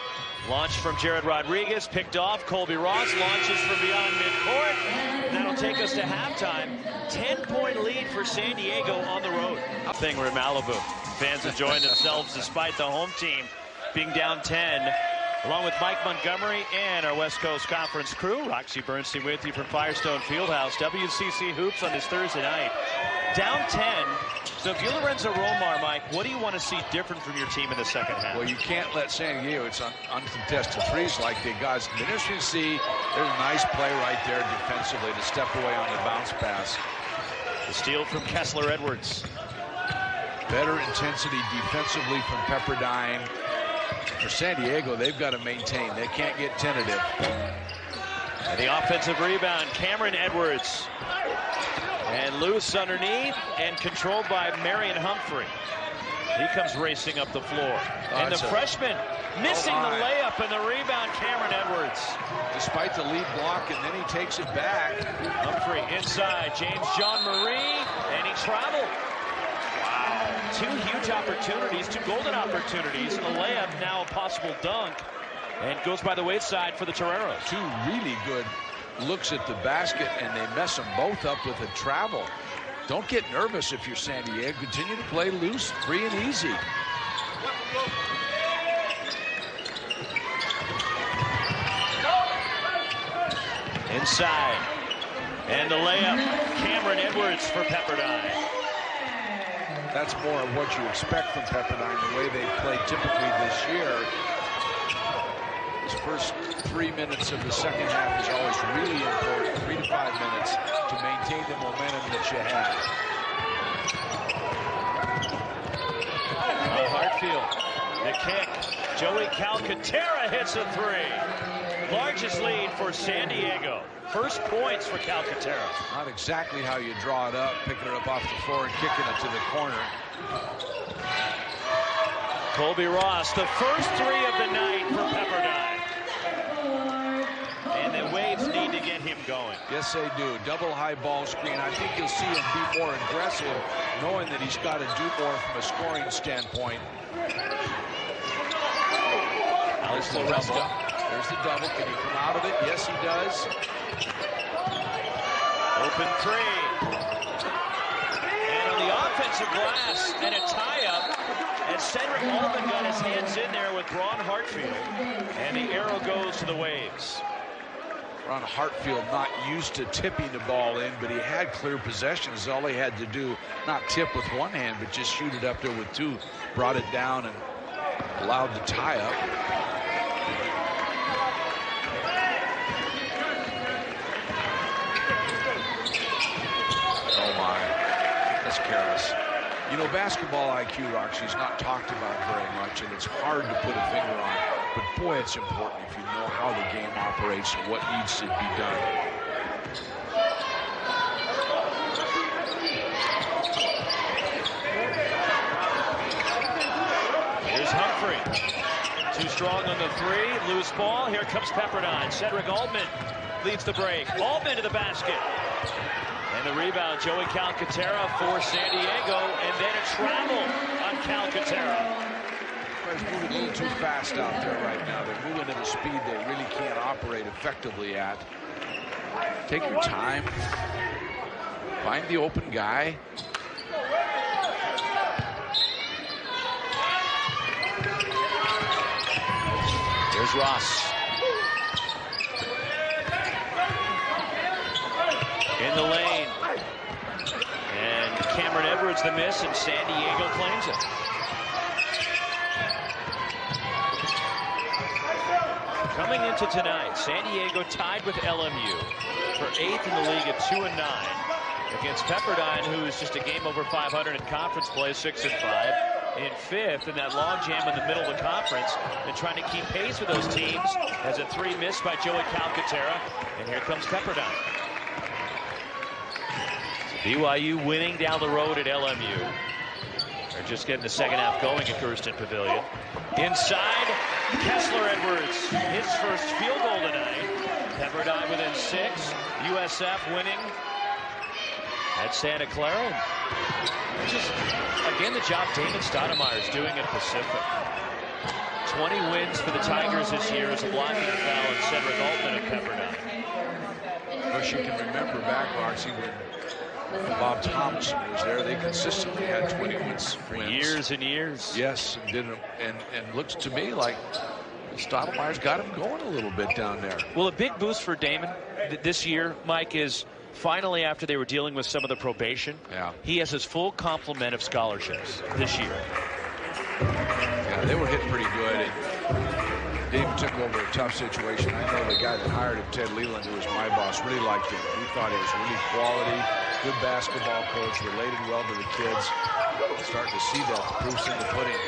Launch from Jared Rodriguez, picked off. Colby Ross launches from beyond midcourt. And that'll take us to halftime. 10-point lead for San Diego on the road. Thing we're in Malibu. Fans enjoying themselves despite the home team being down 10. Along with Mike Montgomery and our West Coast Conference crew, Roxy Bernstein with you from Firestone Fieldhouse. WCC Hoops on this Thursday night. Down 10. So if you're Lorenzo Romar, Mike, what do you want to see different from your team in the second half? Well, you can't let San Diego, it's uncontested threes like they got. It's interesting to see. There's a nice play right there defensively to step away on the bounce pass. The steal from Kessler Edwards. Better intensity defensively from Pepperdine. For San Diego, they've got to maintain. They can't get tentative. And the offensive rebound, Cameron Edwards. And loose underneath and controlled by Marion Humphrey. He comes racing up the floor. And the freshman missing the layup and the rebound, Cameron Edwards. Despite the lead block, and then he takes it back. Humphrey inside, James John Marie, and he traveled. Wow. 2 huge opportunities, 2 golden opportunities, a layup, now a possible dunk, and goes by the wayside for the Toreros. 2 really good looks at the basket, and they mess them both up with a travel. Don't get nervous if you're San Diego. Continue to play loose, free and easy. Inside. And the layup, Cameron Edwards for Pepperdine. That's more of what you expect from Pepperdine, the way they've played typically this year. This first 3 minutes of the second half is always really important, 3 to 5 minutes, to maintain the momentum that you have. Braun Hartfield, the kick. Joey Calcaterra hits a 3. Largest lead for San Diego. First points for Calcaterra. Not exactly how you draw it up, picking it up off the floor and kicking it to the corner. Colby Ross, the first 3 of the night for Pepperdine. And the Waves need to get him going. Yes, they do. Double high ball screen. I think you'll see him be more aggressive, knowing that he's got to do more from a scoring standpoint. There's the double. There's the double. Can he come out of it? Yes, he does. Open 3. And on the offensive glass, and a tie-up. And Cedric Altman got his hands in there with Braun Hartfield. And the arrow goes to the Waves. Braun Hartfield not used to tipping the ball in, but he had clear possessions. All he had to do, not tip with one hand, but just shoot it up there with 2. Brought it down and allowed the tie-up. Oh, my. That's careless. You know, basketball IQ, Roxy, is not talked about very much, and it's hard to put a finger on. But, boy, it's important if you know how the game operates and what needs to be done. Here's Humphrey. Too strong on the 3. Loose ball. Here comes Pepperdine. Cedric Altman leads the break. Altman to the basket. And the rebound, Joey Calcaterra for San Diego, and then a travel on Calcaterra. They're moving a little too fast out there right now. They're moving at a speed they really can't operate effectively at. Take your time. Find the open guy. Here's Ross. In the lane. And Cameron Edwards the miss, and San Diego claims it. Coming into tonight, San Diego tied with LMU for 8th in the league at 2-9 against Pepperdine, who is just a game over 500 in conference play, 6-5. In 5th in that logjam in the middle of the conference, and trying to keep pace with those teams as a 3 missed by Joey Calcaterra. And here comes Pepperdine. BYU winning down the road at LMU. They're just getting the second half going at Gersten Pavilion. Inside, Kessler Edwards, his first field goal tonight. Pepperdine within 6. USF winning at Santa Clara. And just, again, the job Damon Stoudemire is doing at Pacific. 20 wins for the Tigers this year as a blocking foul, and Cedric Altman of Pepperdine. Of course, you can remember back, Roxy, when Bob Thompson was there, they consistently had 20 wins for years and years. Yes, and looks to me like Stoudemire's got him going a little bit down there. Well, a big boost for Damon this year, Mike, is finally, after they were dealing with some of the probation, he has his full complement of scholarships this year. Yeah, they were hitting pretty good. And Dave took over a tough situation. I know the guy that hired him, Ted Leland, who was my boss, really liked him. He thought he was really quality, good basketball coach, related well to the kids. Starting to see that. The proof's in the pudding.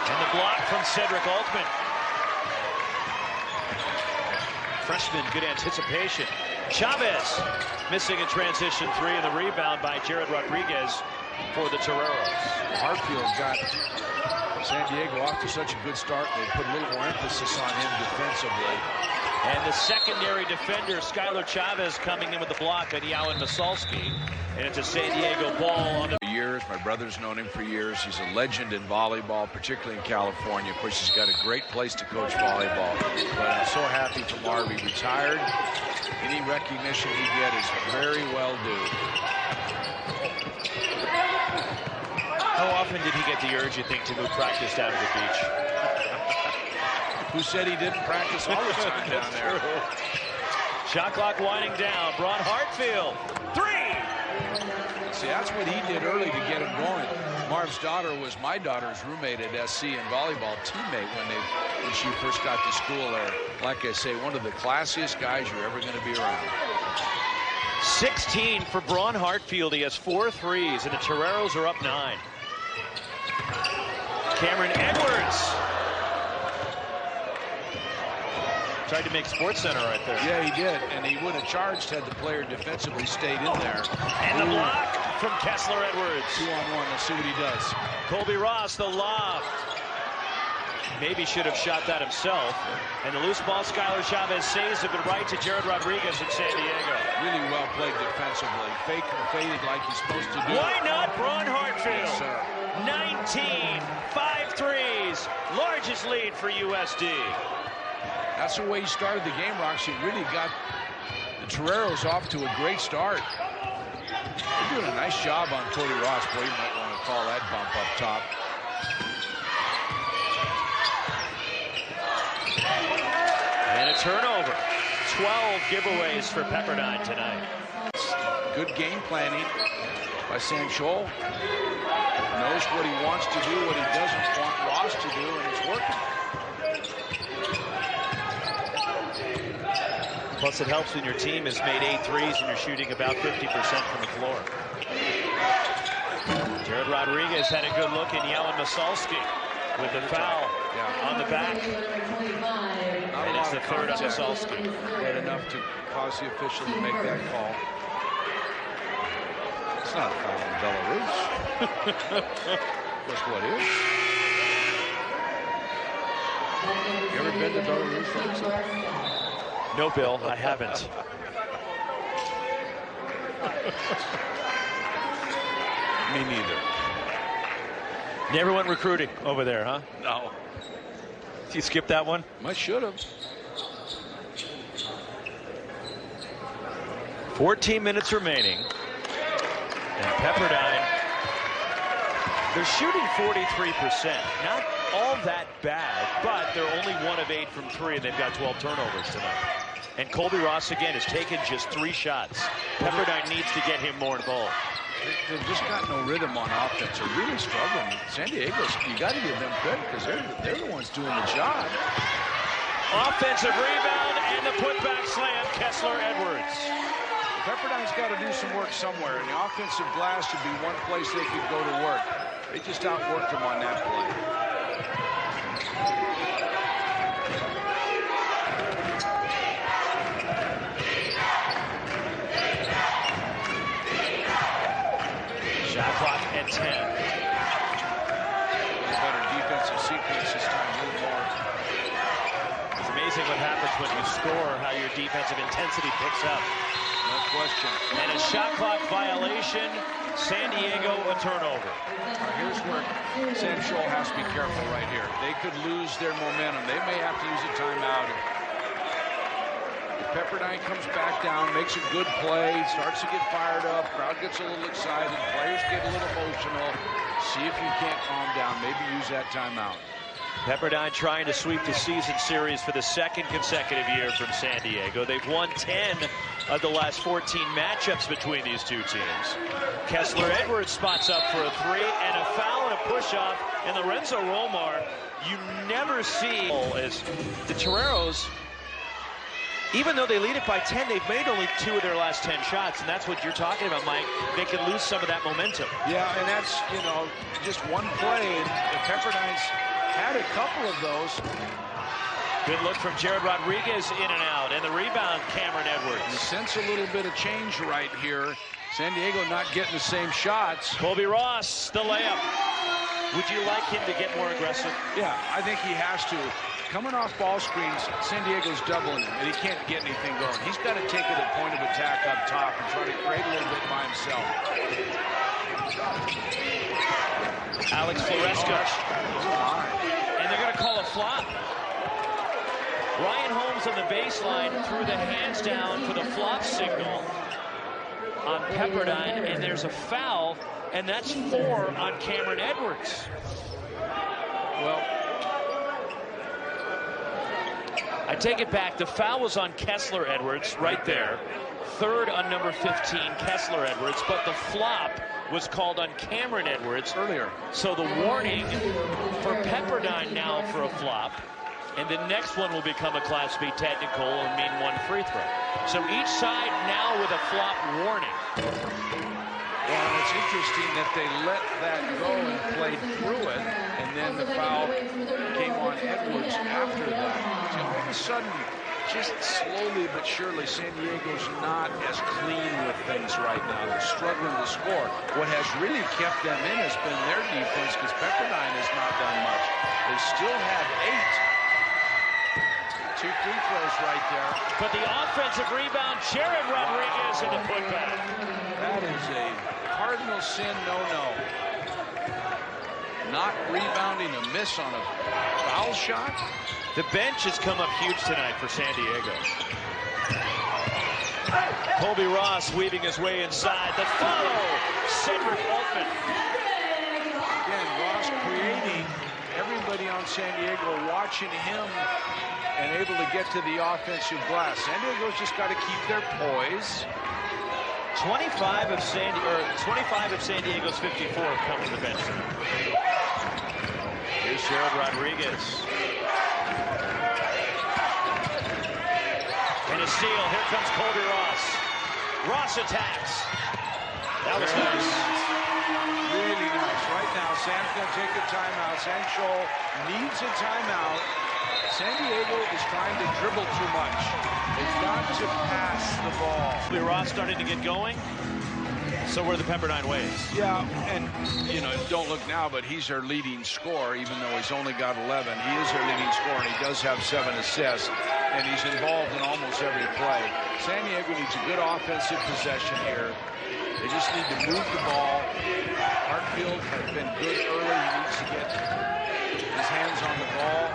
And the block from Cedric Altman. Freshman, good anticipation. Chavez missing a transition three, and the rebound by Jared Rodriguez for the Toreros. Hartfield got San Diego off to such a good start. They put a little more emphasis on him defensively. And the secondary defender, Skylar Chavez, coming in with the block on Yowan Masalski. And it's a San Diego ball on the years. My brother's known him for years. He's a legend in volleyball, particularly in California. Of course, he's got a great place to coach volleyball. But I'm so happy for Marv. He retired. Any recognition he get is very well due. How often did he get the urge, you think, to move practice down to the beach? Who said he didn't practice all the time down there? Shot clock winding down. Braun Hartfield. Three! See, that's what he did early to get him going. Marv's daughter was my daughter's roommate at SC and volleyball teammate when she first got to school there. Like I say, one of the classiest guys you're ever going to be around. 16 for Braun Hartfield. He has 4 threes, and the Toreros are up 9. Cameron Edwards. Tried to make SportsCenter right there. Yeah, he did, and he would have charged had the player defensively stayed in there. And the block from Kessler Edwards. 2-on-1, let's see what he does. Colby Ross, the lob. Maybe should have shot that himself. And the loose ball, Skylar Chavez saves it, but right to Jared Rodriguez in San Diego. Really well played defensively. Fake and faded like he's supposed to do. Why not Braun Hartfield? Yes, sir. 19, 5 threes. Largest lead for USD. That's the way he started the game, Roxy. It really got the Toreros off to a great start. They're doing a nice job on Cody Ross. Boy, you might want to call that bump up top. And a turnover. 12 giveaways for Pepperdine tonight. Good game planning by Sam Scholl. Knows what he wants to do, what he doesn't want Ross to do, and it's working. Plus, it helps when your team has made 8 threes and you're shooting about 50% from the floor. Jared Rodriguez had a good look in Yowan Masalski with the foul on the back. And it's the third on Masalski. But enough to cause the official to make that call. It's not a foul in Belarus. Guess what is? You ever been to Belarus? No, Bill, I haven't. Me neither. Never went recruiting over there, huh? No. You skipped that one? I should have. 14 minutes remaining. And Pepperdine, they're shooting 43%. Not all that bad, but they're only 1 of 8 from 3, and they've got 12 turnovers tonight. And Colby Ross, again, has taken just 3 shots. Pepperdine needs to get him more involved. They've just got no rhythm on offense. They're really struggling. San Diego's, you got to give them credit because they're the ones doing the job. Offensive rebound and the putback slam, Kessler Edwards. Pepperdine's got to do some work somewhere, and the offensive glass should be one place they could go to work. They just outworked them on that play. Shot clock at 10. Better defensive sequence this time, a little more. It's amazing what happens when you score, how your defensive intensity picks up. No question. And a shot clock violation, San Diego a turnover. Here's where Sam Scholl has to be careful right here. They could lose their momentum. They may have to use a timeout. If Pepperdine comes back down, makes a good play, starts to get fired up, crowd gets a little excited, players get a little emotional, see if you can't calm down, maybe use that timeout. Pepperdine trying to sweep the season series for the 2nd consecutive year from San Diego. They've won 10 of the last 14 matchups between these two teams. Kessler Edwards spots up for a 3 and a foul and a push-off. And Lorenzo Romar, you never see as the Toreros, even though they lead it by 10, they've made only 2 of their last 10 shots, and that's what you're talking about, Mike. They can lose some of that momentum. Yeah, and that's, you know, just one play. The Pepperdine's had a couple of those. Good look from Jared Rodriguez, in and out. And the rebound, Cameron Edwards. You sense a little bit of change right here. San Diego not getting the same shots. Colby Ross, the layup. Would you like him to get more aggressive? Yeah, I think he has to. Coming off ball screens, San Diego's doubling him, and he can't get anything going. He's got to take it at point of attack up top and try to create a little bit by himself. Alex Floresca. And they're going to call a flop. Ryan Holmes on the baseline threw the hands down for the flop signal on Pepperdine, and there's a foul, and that's 4 on Cameron Edwards. Well, I take it back. The foul was on Kessler Edwards right there. 3rd on number 15, Kessler Edwards, but the flop was called on Cameron Edwards earlier. So the warning for Pepperdine now for a flop, and the next one will become a Class B technical and mean 1 free throw. So each side now with a flop warning. Well, it's interesting that they let that go and played through it, and then the foul came on Edwards after that. So all of a sudden, just slowly but surely, San Diego's not as clean with things right now. They're struggling to score. What has really kept them in has been their defense, because Pepperdine has not done much. They still have 8. 2 free throws right there. But the offensive rebound, Jared Rodriguez in the putback. That is a cardinal sin, no-no. Not rebounding, a miss on a foul shot. The bench has come up huge tonight for San Diego. Colby Ross weaving his way inside. The follow, Cedric Altman. Again, Ross creating, everybody on San Diego watching him and able to get to the offensive glass. San Diego's just got to keep their poise. 25 of San Diego's 54 have come from the bench tonight. Here's Jared Rodriguez. And a steal. Here comes Colby Ross. Ross attacks. That was nice. Really nice. Right now, Sam's going to take a timeout. San Chol needs a timeout. San Diego is trying to dribble too much. They've got to pass the ball. Colby Ross starting to get going. So were the Pepperdine Waves. Yeah, and, you know, don't look now, but he's their leading scorer, even though he's only got 11. He is their leading scorer, and he does have 7 assists, and he's involved in almost every play. San Diego needs a good offensive possession here. They just need to move the ball. Hartfield has been good early. He needs to get his hands on the ball.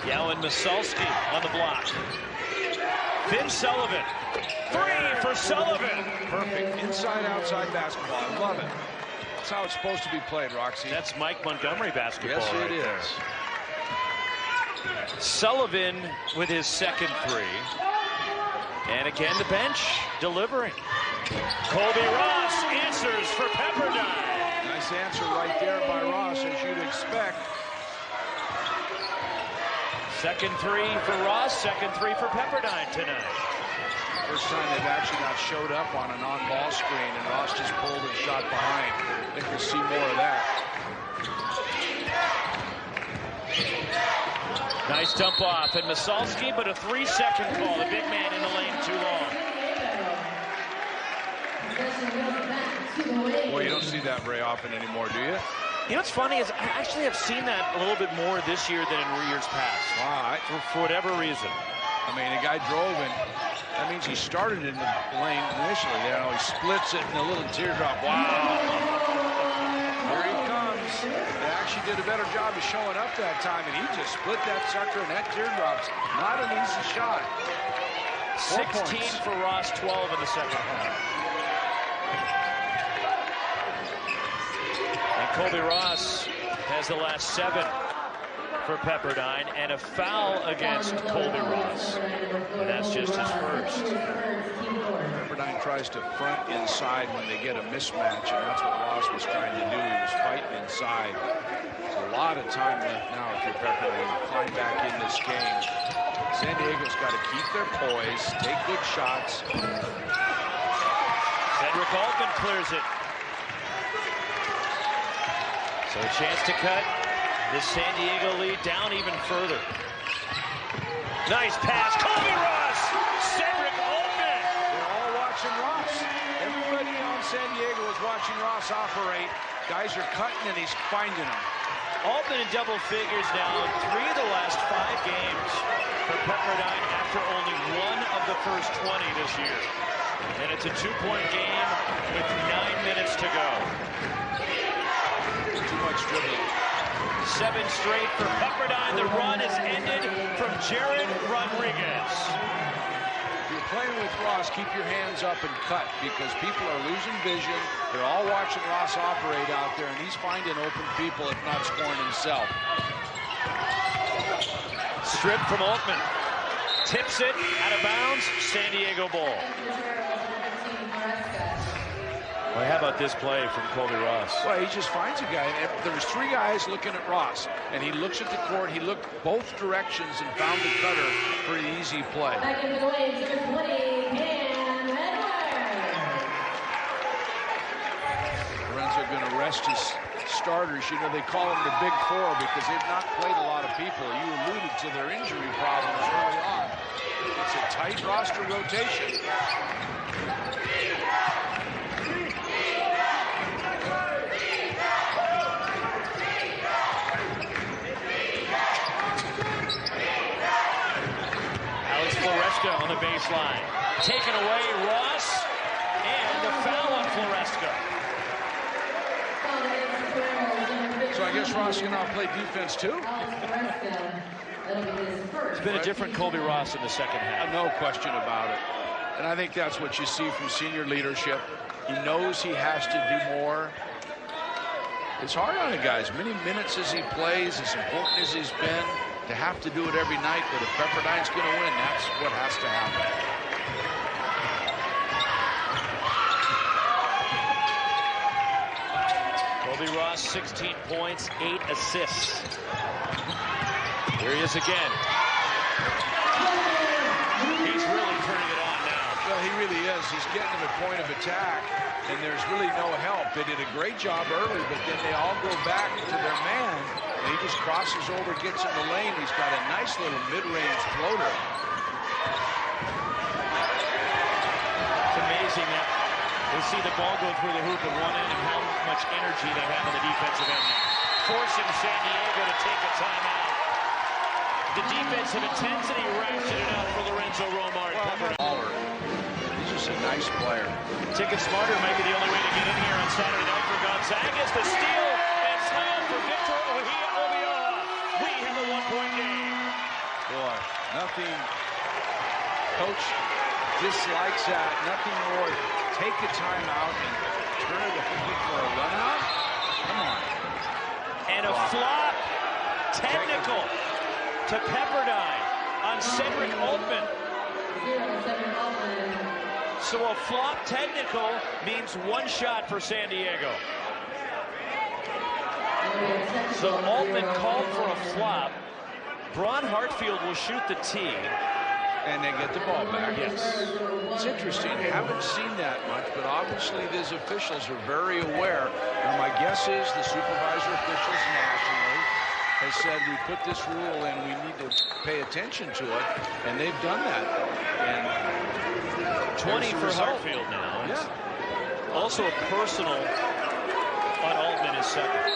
Yellen Masalski on the block. Finn Sullivan. 3 for Sullivan. Perfect inside-outside basketball. I love it. That's how it's supposed to be played, Roxy. That's Mike Montgomery basketball. Yes, right it is. there. Sullivan with his 2nd 3. And again, the bench delivering. Colby Ross answers for Pepperdine. Nice answer right there by Ross, as you'd expect. 2nd 3 for Ross, 2nd 3 for Pepperdine tonight. First time they've actually not showed up on an on-ball screen, and Ross just pulled and shot behind. I think we'll see more of that. Nice dump off, and Masalski, but a 3-second call. The big man in the lane too long. Boy, you don't see that very often anymore, do you? You know what's funny is I actually have seen that a little bit more this year than in years past. Wow. For whatever reason. I mean, the guy drove, and that means he started in the lane initially. You know, he splits it in a little teardrop. Wow. Here he comes. They actually did a better job of showing up that time, and he just split that sucker, and that teardrop's not an easy shot. 16 for Ross, 12 in the second half. And Colby Ross has the last 7 for Pepperdine, and a foul against Colby Ross. And that's just his first. Pepperdine tries to front inside when they get a mismatch, and that's what Ross was trying to do. He was fighting inside. There's a lot of time left now if you're Pepperdine to climb back in this game. San Diego's got to keep their poise, take good shots. Cedric Altman clears it. So a chance to cut this San Diego lead down even further. Nice pass. Kobe Ross. Cedric Altman. They're all watching Ross. Everybody on San Diego is watching Ross operate. Guys are cutting and he's finding them. Altman in double figures now in 3 of the last 5 games for Pepperdine after only 1 of the first 20 this year. And it's a 2-point game with 9 minutes to go. Too much dribbling. 7 straight for Pepperdine. The run is ended from Jared Rodriguez. If you're playing with Ross, keep your hands up and cut because people are losing vision. They're all watching Ross operate out there, and he's finding open people, if not scoring himself. Strip from Altman. Tips it out of bounds. San Diego ball. Well, how about this play from Colby Ross? Well, he just finds a guy. And there's 3 guys looking at Ross, and he looks at the court. He looked both directions and found the cutter for an easy play. Lorenzo going to rest his starters. You know, they call them the Big Four because they've not played a lot of people. You alluded to their injury problems early on. It's a tight roster rotation. Floresca on the baseline. Taken away, Ross, and a foul on Floresca. So I guess Ross can now play defense too? It's been a different Colby Ross in the second half. No question about it. And I think that's what you see from senior leadership. He knows he has to do more. It's hard on the guys. Many minutes as he plays, as important as he's been, to have to do it every night, but if Pepperdine's going to win, that's what has to happen. Colby Ross, 16 points, 8 assists. Here he is again. He's really turning it on now. Well, he really is. He's getting to the point of attack, and there's really no help. They did a great job early, but then they all go back to their man. And he just crosses over, gets in the lane. He's got a nice little mid-range floater. It's amazing that they see the ball go through the hoop at one end and how much energy they have on the defensive end now. Forcing San Diego to take a timeout. The defensive intensity ratcheted up for Lorenzo Romar. He's just a nice player. Ticket Smarter might be the only way to get in here on Saturday night for Gonzaga's. The steal and slam for Victor Obioa. We have a 1-point game. Boy, nothing. Coach dislikes that. Nothing more. Take a timeout and turn it for a run out. Come on. And a flop. Technical to Pepperdine on Cedric Altman. So a flop technical means 1 shot for San Diego. So Altman called for a flop. Braun Hartfield will shoot the tee. And they get the ball back. Yes. It's interesting. I haven't seen that much, but obviously these officials are very aware. And my guess is the supervisor officials nationally has said we put this rule in, we need to pay attention to it, and they've done that. And 20 for Hartfield now. Yeah. Also a personal on Altman is second.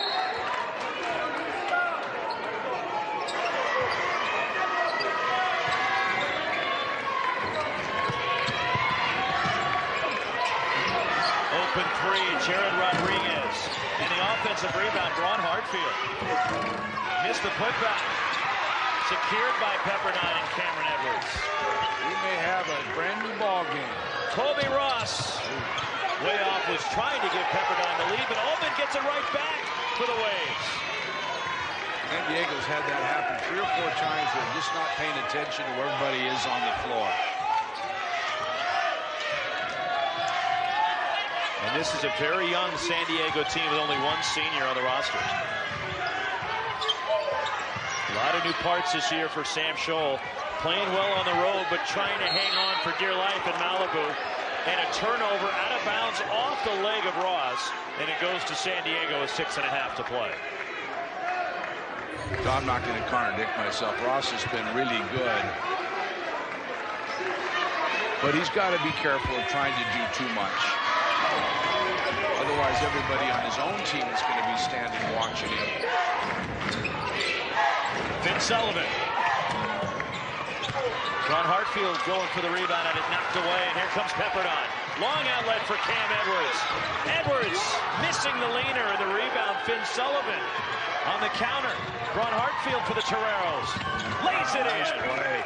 Open 3, Jared Rodriguez. And the offensive rebound, Braun Hartfield. Missed the putback. Secured by Pepperdine and Cameron Edwards. We may have a brand new ball game. Colby Ross, way off, was trying to give Pepperdine the lead, but Altman gets it right back for the Waves. San Diego's had that happen 3 or 4 times. They're just not paying attention to where everybody is on the floor. And this is a very young San Diego team with only 1 senior on the roster. A lot of new parts this year for Sam Scholl. Playing well on the road, but trying to hang on for dear life in Malibu. And a turnover out of bounds off the leg of Ross. And it goes to San Diego with 6.5 to play. So I'm not going to contradict myself. Ross has been really good. But he's got to be careful of trying to do too much. Otherwise, everybody on his own team is going to be standing watching him. Finn Sullivan. Braun Hartfield going for the rebound, and it knocked away, and here comes Pepperdine. Long outlet for Cam Edwards. Edwards missing the leaner, and the rebound, Finn Sullivan on the counter. Braun Hartfield for the Toreros. Lays it in. Nice play.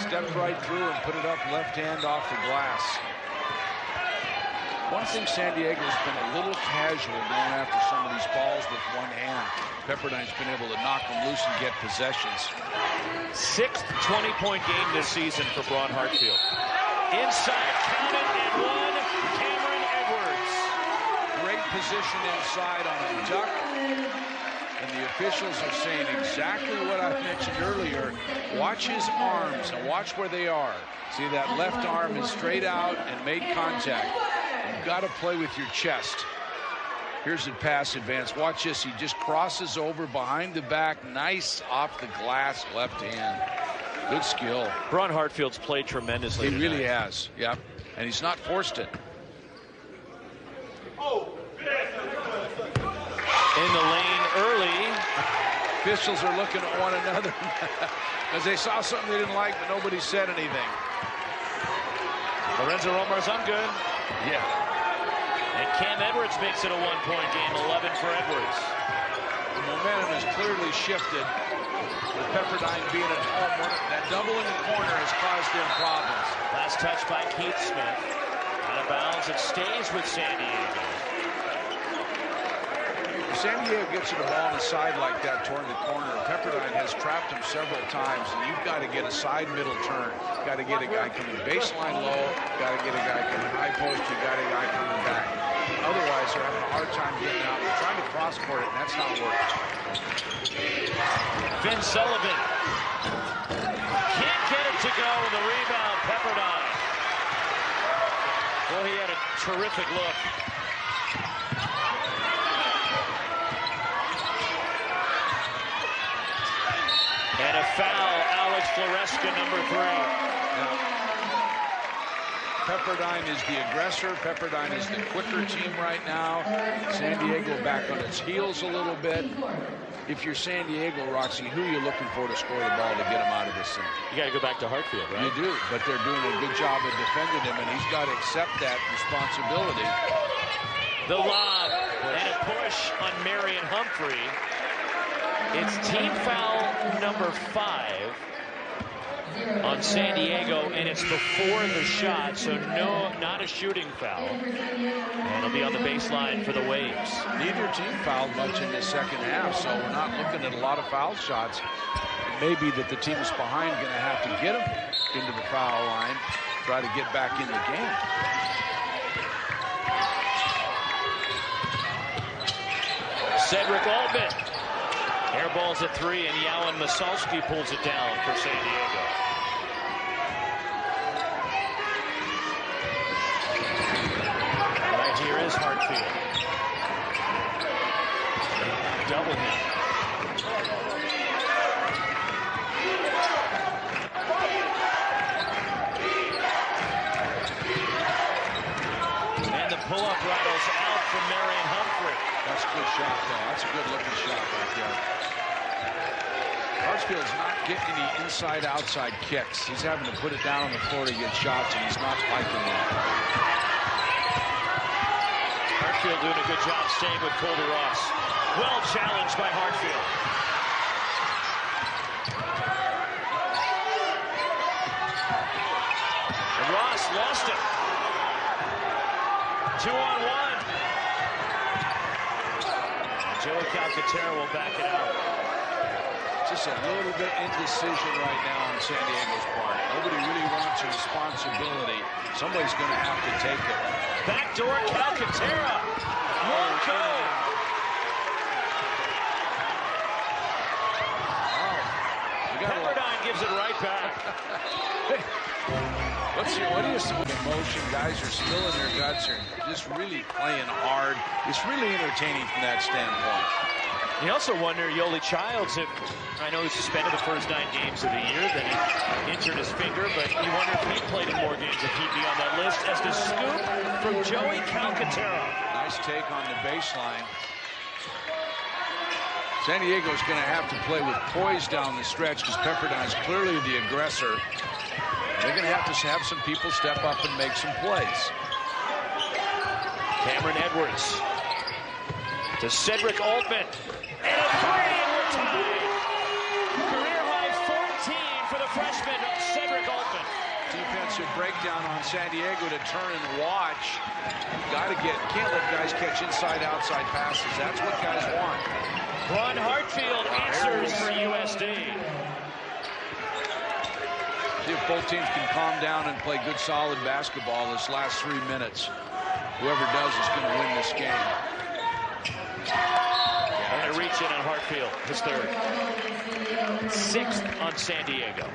Stepped right through and put it up left hand off the glass. One thing San Diego's been a little casual going after some of these balls with one hand. Pepperdine's been able to knock them loose and get possessions. 6th 20-point game this season for Braun Hartfield. Inside, count it, and one, Cameron Edwards. Great position inside on a duck. And the officials are saying exactly what I mentioned earlier. Watch his arms and watch where they are. See, that left arm is straight out and made contact. You've got to play with your chest. Here's the pass advance. Watch this. He just crosses over behind the back. Nice off the glass left hand. Good skill. Braun Hartfield's played tremendously. He really has. Yep. And he's not forced it. In the lane early. Officials are looking at one another because they saw something they didn't like, but nobody said anything. Lorenzo Romar's, I'm good. Yeah. And Cam Edwards makes it a one-point game, 11 for Edwards. The momentum has clearly shifted with Pepperdine being at home. That double in the corner has caused them problems. Last touch by Keith Smith. Out of bounds, it stays with San Diego. If San Diego gets to the ball on the side like that toward the corner, Pepperdine has trapped him several times, and you've got to get a side middle turn. You've got to get a guy coming baseline low, got to get a guy coming high post, you got a guy coming back. Otherwise, they're having a hard time getting out. They're trying to cross-court it, and that's not working. Finn Sullivan can't get it to go, and the rebound, Pepperdine. Well, he had a terrific look. And a foul, Alex Floresca, number 3. Now, Pepperdine is the aggressor. Pepperdine is the quicker team right now. San Diego back on its heels a little bit. If you're San Diego, Roxy, who are you looking for to score the ball to get him out of this thing? You got to go back to Hartfield, right? You do, but they're doing a good job of defending him, and he's got to accept that responsibility. The lob and a push on Marion Humphrey. It's team foul number 5 on San Diego, and it's before the shot, so no, not a shooting foul. And it'll be on the baseline for the Waves. Neither team fouled much in the second half, so we're not looking at a lot of foul shots. It may be that the team is behind going to have to get them into the foul line, try to get back in the game. Cedric Altman. Air balls at 3, and Yowan Masalski pulls it down for San Diego. Right here is Hartfield. Double him. And the pull-up rattles out from Marion Humphrey. That's a good shot, though. That's a good-looking shot right there. Hartfield's not getting any inside-outside kicks. He's having to put it down on the floor to get shots, and he's not liking that. Hartfield doing a good job staying with Colby Ross. Well challenged by Hartfield. And Ross lost it. 2-on-1. Joey Calcaterra will back it out. Just a little bit indecision right now on San Diego's part. Nobody really wants a responsibility. Somebody's going to have to take it. Backdoor Calcaterra. Won't go. Pepperdine gives it right back. What do you see with emotion? Guys are spilling their guts, are just really playing hard. It's really entertaining from that standpoint. You also wonder, Yoli Childs, if I know he's suspended the first 9 games of the year, then he injured his finger, but you wonder if he played in more games, if he'd be on that list. As the scoop from Joey Calcaterra. Nice take on the baseline. San Diego's going to have to play with poise down the stretch because Pepperdine's clearly the aggressor. They're going to have some people step up and make some plays. Cameron Edwards to Cedric Altman. And a 3, and we're tied. Career high 14 for the freshman, Cedric Altman. Defensive breakdown on San Diego to turn and watch. Can't let guys catch inside-outside passes. That's what guys want. Braun Hartfield answers for USD. See if both teams can calm down and play good, solid basketball this last 3 minutes. Whoever does is going to win this game. And a reach in on Hartfield, his 3rd. 6th on San Diego.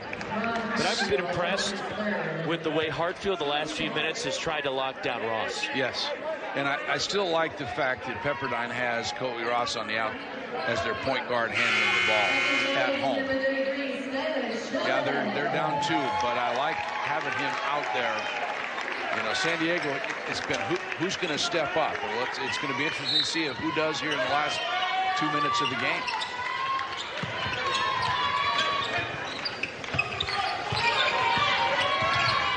But I've been impressed with the way Hartfield the last few minutes has tried to lock down Ross. Yes, and I still like the fact that Pepperdine has Kobe Ross on the out as their point guard handling the ball at home. Yeah, they're down 2, but I like having him out there. You know, San Diego, it's been who's going to step up. Well, it's going to be interesting to see who does here in the last 2 minutes of the game.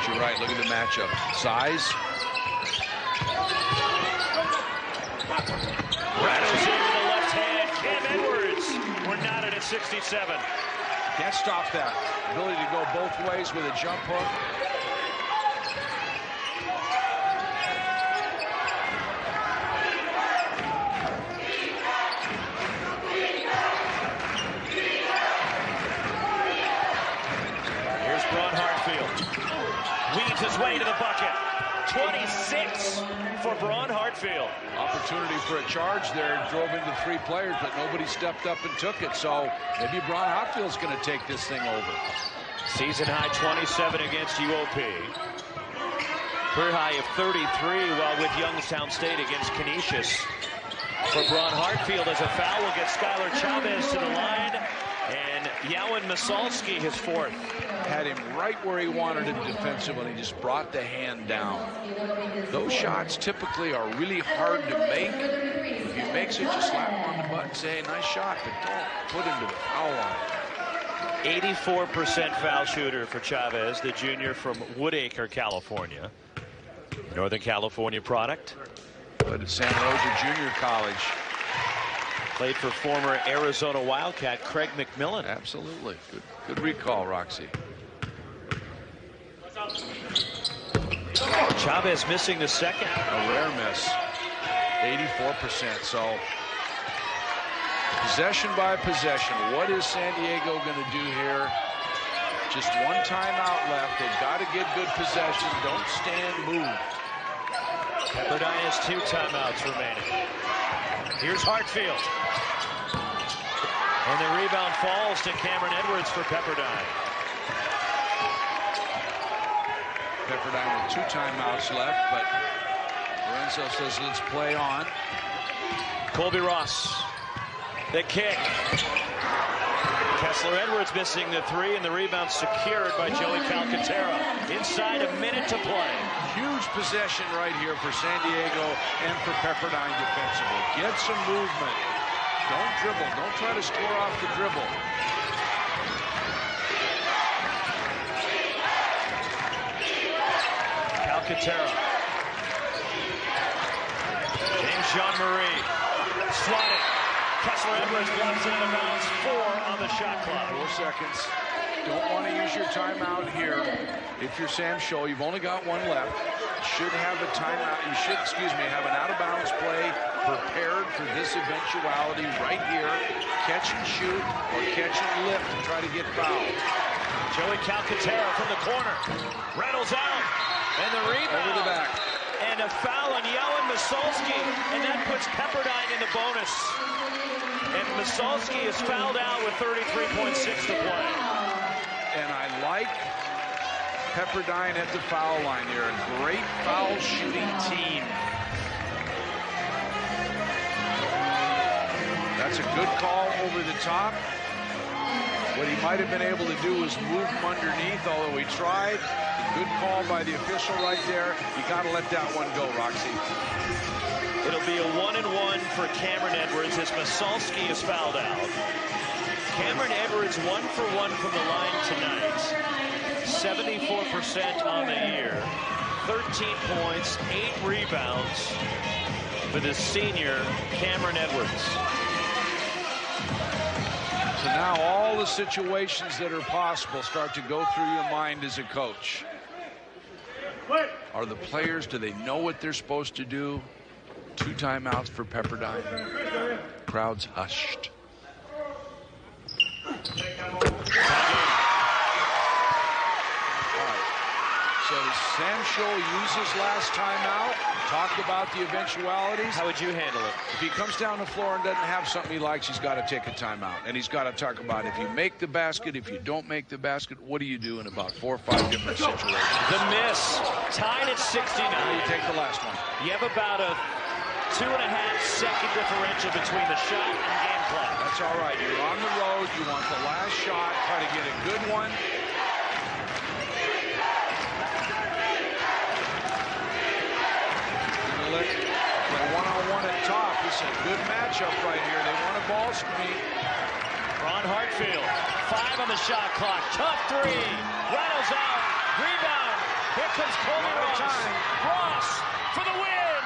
You're right. Look at the matchup. Size. Rattles in with the left hand. Cam Edwards. We're knotted at 67. Can't stop that. Ability to go both ways with a jump hook. Here's Braun Hartfield. Weaves his way to the bucket. 26 for Braun Hartfield. Opportunity for a charge there. Drove into 3 players, but nobody stepped up and took it. So maybe Braun Hartfield's going to take this thing over. Season high 27 against UOP. Career high of 33 while with Youngstown State against Canisius. For Braun Hartfield, as a foul will get Skylar Chavez to the line. And Yowan Masalski, his 4th. Had him right where he wanted him defensively. He just brought the hand down. Those shots typically are really hard to make. If he makes it, just slap him on the butt and say, nice shot, but don't put him to the foul line. 84% foul shooter for Chavez, the junior from Woodacre, California. Northern California product. But at Santa Rosa Junior College. Played for former Arizona Wildcat Craig McMillan. Absolutely. Good recall, Roxy. Chavez missing the second. A rare miss. 84%. So possession by possession. What is San Diego going to do here? Just 1 timeout left. They've got to get good possession. Don't stand, move. Pepperdine has 2 timeouts remaining. Here's Hartfield. And the rebound falls to Cameron Edwards for Pepperdine. Pepperdine with 2 timeouts left, but Lorenzo says let's play on. Colby Ross. The kick. Kessler Edwards missing the 3, and the rebound secured by Joey Calcaterra. Inside a minute to play. Huge possession right here for San Diego and for Pepperdine defensively. Get some movement. Don't dribble. Don't try to score off the dribble. Calcaterra. James Jean-Marie. Swatted. Kessler Edwards blocks it out of bounds. 4 on the shot clock. 4 seconds. Don't want to use your timeout here. If you're Sam Scholl, you've only got 1 left. Should have a timeout. You should, have an out-of-bounds play prepared for this eventuality right here. Catch and shoot or catch and lift and try to get fouled. Joey Calcaterra from the corner. Rattles out. And the rebound. Over the back. And a foul on Yowan Masalski. And that puts Pepperdine in the bonus. And Masalski is fouled out with 33.6 to play. And I like Pepperdine at the foul line. They're a great foul shooting team. That's a good call over the top. What he might have been able to do was move him underneath, although he tried. Good call by the official right there. You got to let that one go, Roxy. It'll be a 1-and-1 for Cameron Edwards as Masalski is fouled out. Cameron Edwards 1 for 1 from the line tonight. 74% on the year. 13 points, 8 rebounds for the senior Cameron Edwards. So now all the situations that are possible start to go through your mind as a coach. Are the players, do they know what they're supposed to do? 2 timeouts for Pepperdine. Crowd's hushed. So Sam Scholl used his last timeout, talked about the eventualities. How would you handle it? If he comes down the floor and doesn't have something he likes, he's got to take a timeout. And he's got to talk about if you make the basket, if you don't make the basket, what do you do in about 4 or 5 different situations? The miss, tied at 69. Now you take the last one. You have about a 2.5-second differential between the shot and game clock. That's all right. You're on the road. You want the last shot. Try to get a good one. The one-on-one at top. This is a good matchup right here. They want a ball screen. Braun Hartfield, 5 on the shot clock. Tough 3. Rattles out. Rebound. Here comes Colby Ross. Ross for the win.